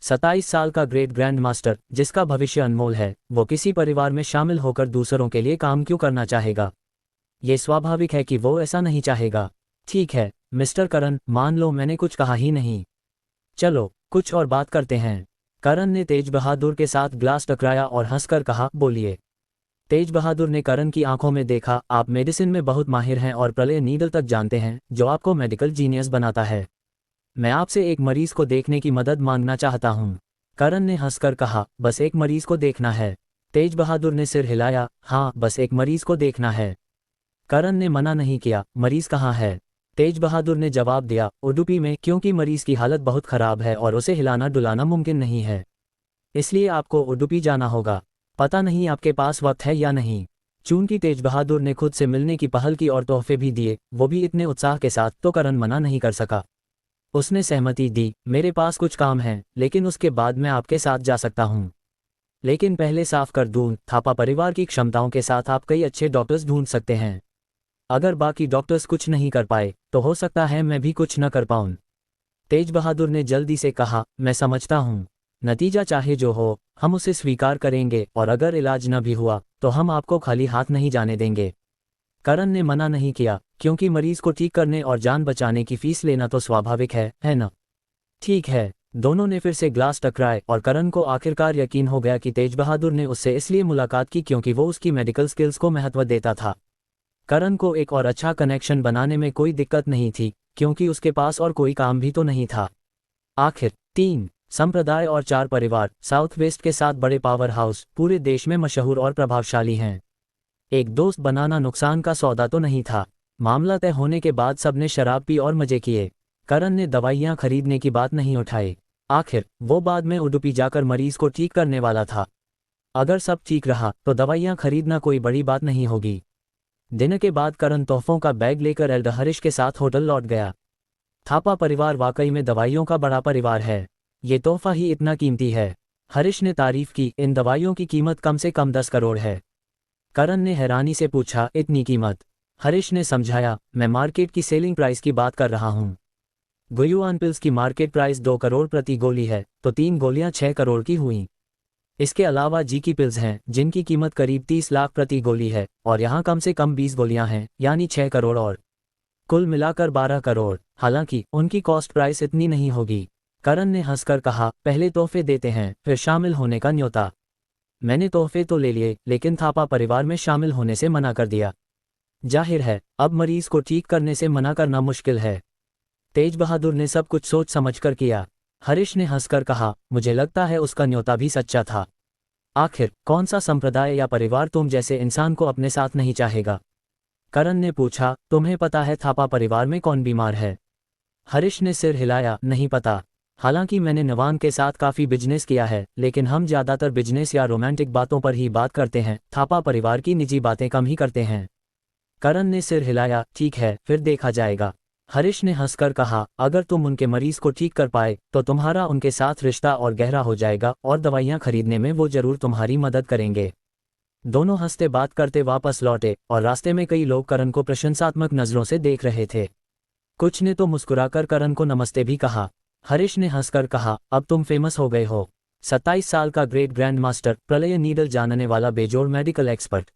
27 साल का ग्रेट ग्रैंड मास्टर, जिसका भविष्य अनमोल है, वो किसी परिवार में शामिल होकर दूसरों के लिए काम क्यों करना चाहेगा? ये स्वाभाविक है कि वो ऐसा नहीं चाहेगा। ठीक है मिस्टर करण, मान लो मैंने कुछ कहा ही नहीं। चलो कुछ और बात करते हैं। करण ने तेज बहादुर के साथ ग्लास टकराया और हंसकर कहा, बोलिए। तेज बहादुर ने करण की आंखों में देखा। आप मेडिसिन में बहुत माहिर हैं और प्रलय नीडल तक जानते हैं, जो आपको मेडिकल जीनियस बनाता है। मैं आपसे एक मरीज को देखने की मदद मांगना चाहता हूँ। करण ने हंसकर कहा, बस एक मरीज को देखना है? तेज बहादुर ने सिर हिलाया। हाँ, बस एक मरीज को देखना है। करण ने मना नहीं किया। मरीज कहाँ है? तेज बहादुर ने जवाब दिया, उडुपी में, क्योंकि मरीज की हालत बहुत खराब है और उसे हिलाना डुलाना मुमकिन नहीं है। इसलिए आपको उडुपी जाना होगा। पता नहीं आपके पास वक्त है या नहीं। चूंकि तेज बहादुर ने खुद से मिलने की पहल की और तोहफे भी दिए, वो भी इतने उत्साह के साथ, तो करण मना नहीं कर सका। उसने सहमति दी। मेरे पास कुछ काम है, लेकिन उसके बाद मैं आपके साथ जा सकता हूँ। लेकिन पहले साफ कर दूं, थापा परिवार की क्षमताओं के साथ आप कई अच्छे डॉक्टर्स ढूंढ सकते हैं। अगर बाकी डॉक्टर्स कुछ नहीं कर पाए तो हो सकता है मैं भी कुछ न कर पाऊं। तेज बहादुर ने जल्दी से कहा, मैं समझता हूँ। नतीजा चाहे जो हो, हम उसे स्वीकार करेंगे, और अगर इलाज न भी हुआ तो हम आपको खाली हाथ नहीं जाने देंगे। करण ने मना नहीं किया, क्योंकि मरीज को ठीक करने और जान बचाने की फीस लेना तो स्वाभाविक है ना? ठीक है। दोनों ने फिर से ग्लास टकराए और करण को आखिरकार यकीन हो गया कि तेज बहादुर ने उससे इसलिए मुलाकात की क्योंकि वो उसकी मेडिकल स्किल्स को महत्व देता था। करण को एक और अच्छा कनेक्शन बनाने में कोई दिक्कत नहीं थी, क्योंकि उसके पास और कोई काम भी तो नहीं था। आखिर 3 संप्रदाय और 4 परिवार साउथ वेस्ट के 7 बड़े पावर हाउस पूरे देश में मशहूर और प्रभावशाली हैं। एक दोस्त बनाना नुकसान का सौदा तो नहीं था। मामला तय होने के बाद सबने शराब पी और मजे किए। करण ने दवाइयां खरीदने की बात नहीं उठाई। आखिर वो बाद में उडुपी जाकर मरीज को ठीक करने वाला था। अगर सब ठीक रहा तो दवाइयां खरीदना कोई बड़ी बात नहीं होगी। दिन के बाद करण तोहफों का बैग लेकर एल्डर हरीश के साथ होटल लौट गया। थापा परिवार वाकई में दवाइयों का बड़ा परिवार है। ये तोहफा ही इतना कीमती है। हरीश ने तारीफ की, इन दवाइयों की कीमत कम से कम 10 करोड़ है। करण ने हैरानी से पूछा, इतनी कीमत? हरीश ने समझाया, मैं मार्केट की सेलिंग प्राइस की बात कर रहा हूँ। गुयुआन पिल्स की मार्केट प्राइस 2 करोड़ प्रति गोली है, तो 3 गोलियां 6 करोड़ की हुई। इसके अलावा जी की पिल्स हैं जिनकी कीमत करीब 30 लाख प्रति गोली है, और यहाँ कम से कम 20 गोलियां हैं, यानी 6 करोड़ और कुल मिलाकर 12 करोड़। हालांकि उनकी कॉस्ट प्राइस इतनी नहीं होगी। करण ने हंसकर कहा, पहले तोहफे देते हैं फिर शामिल होने का न्योता। मैंने तोहफे तो ले लिए, लेकिन थापा परिवार में शामिल होने से मना कर दिया। जाहिर है अब मरीज को ठीक करने से मना करना मुश्किल है। तेज बहादुर ने सब कुछ सोच समझकर किया। हरीश ने हंसकर कहा, मुझे लगता है उसका न्योता भी सच्चा था। आखिर कौन सा संप्रदाय या परिवार तुम जैसे इंसान को अपने साथ नहीं चाहेगा? करण ने पूछा, तुम्हें पता है थापा परिवार में कौन बीमार है? हरीश ने सिर हिलाया, नहीं पता। हालांकि मैंने नवान के साथ काफ़ी बिजनेस किया है, लेकिन हम ज़्यादातर बिजनेस या रोमांटिक बातों पर ही बात करते हैं, थापा परिवार की निजी बातें कम ही करते हैं। करण ने सिर हिलाया, ठीक है, फिर देखा जाएगा। हरीश ने हंसकर कहा, अगर तुम उनके मरीज को ठीक कर पाए तो तुम्हारा उनके साथ रिश्ता और गहरा हो जाएगा, और दवाइयाँ खरीदने में वो जरूर तुम्हारी मदद करेंगे। दोनों हंसते बात करते वापस लौटे, और रास्ते में कई लोग करण को प्रशंसात्मक नज़रों से देख रहे थे। कुछ ने तो मुस्कुराकर करण को नमस्ते भी कहा। हरीश ने हंसकर कहा, अब तुम फेमस हो गए हो। 27 साल का ग्रेट ग्रैंड मास्टर, प्रलय नीडल जानने वाला बेजोड़ मेडिकल एक्सपर्ट।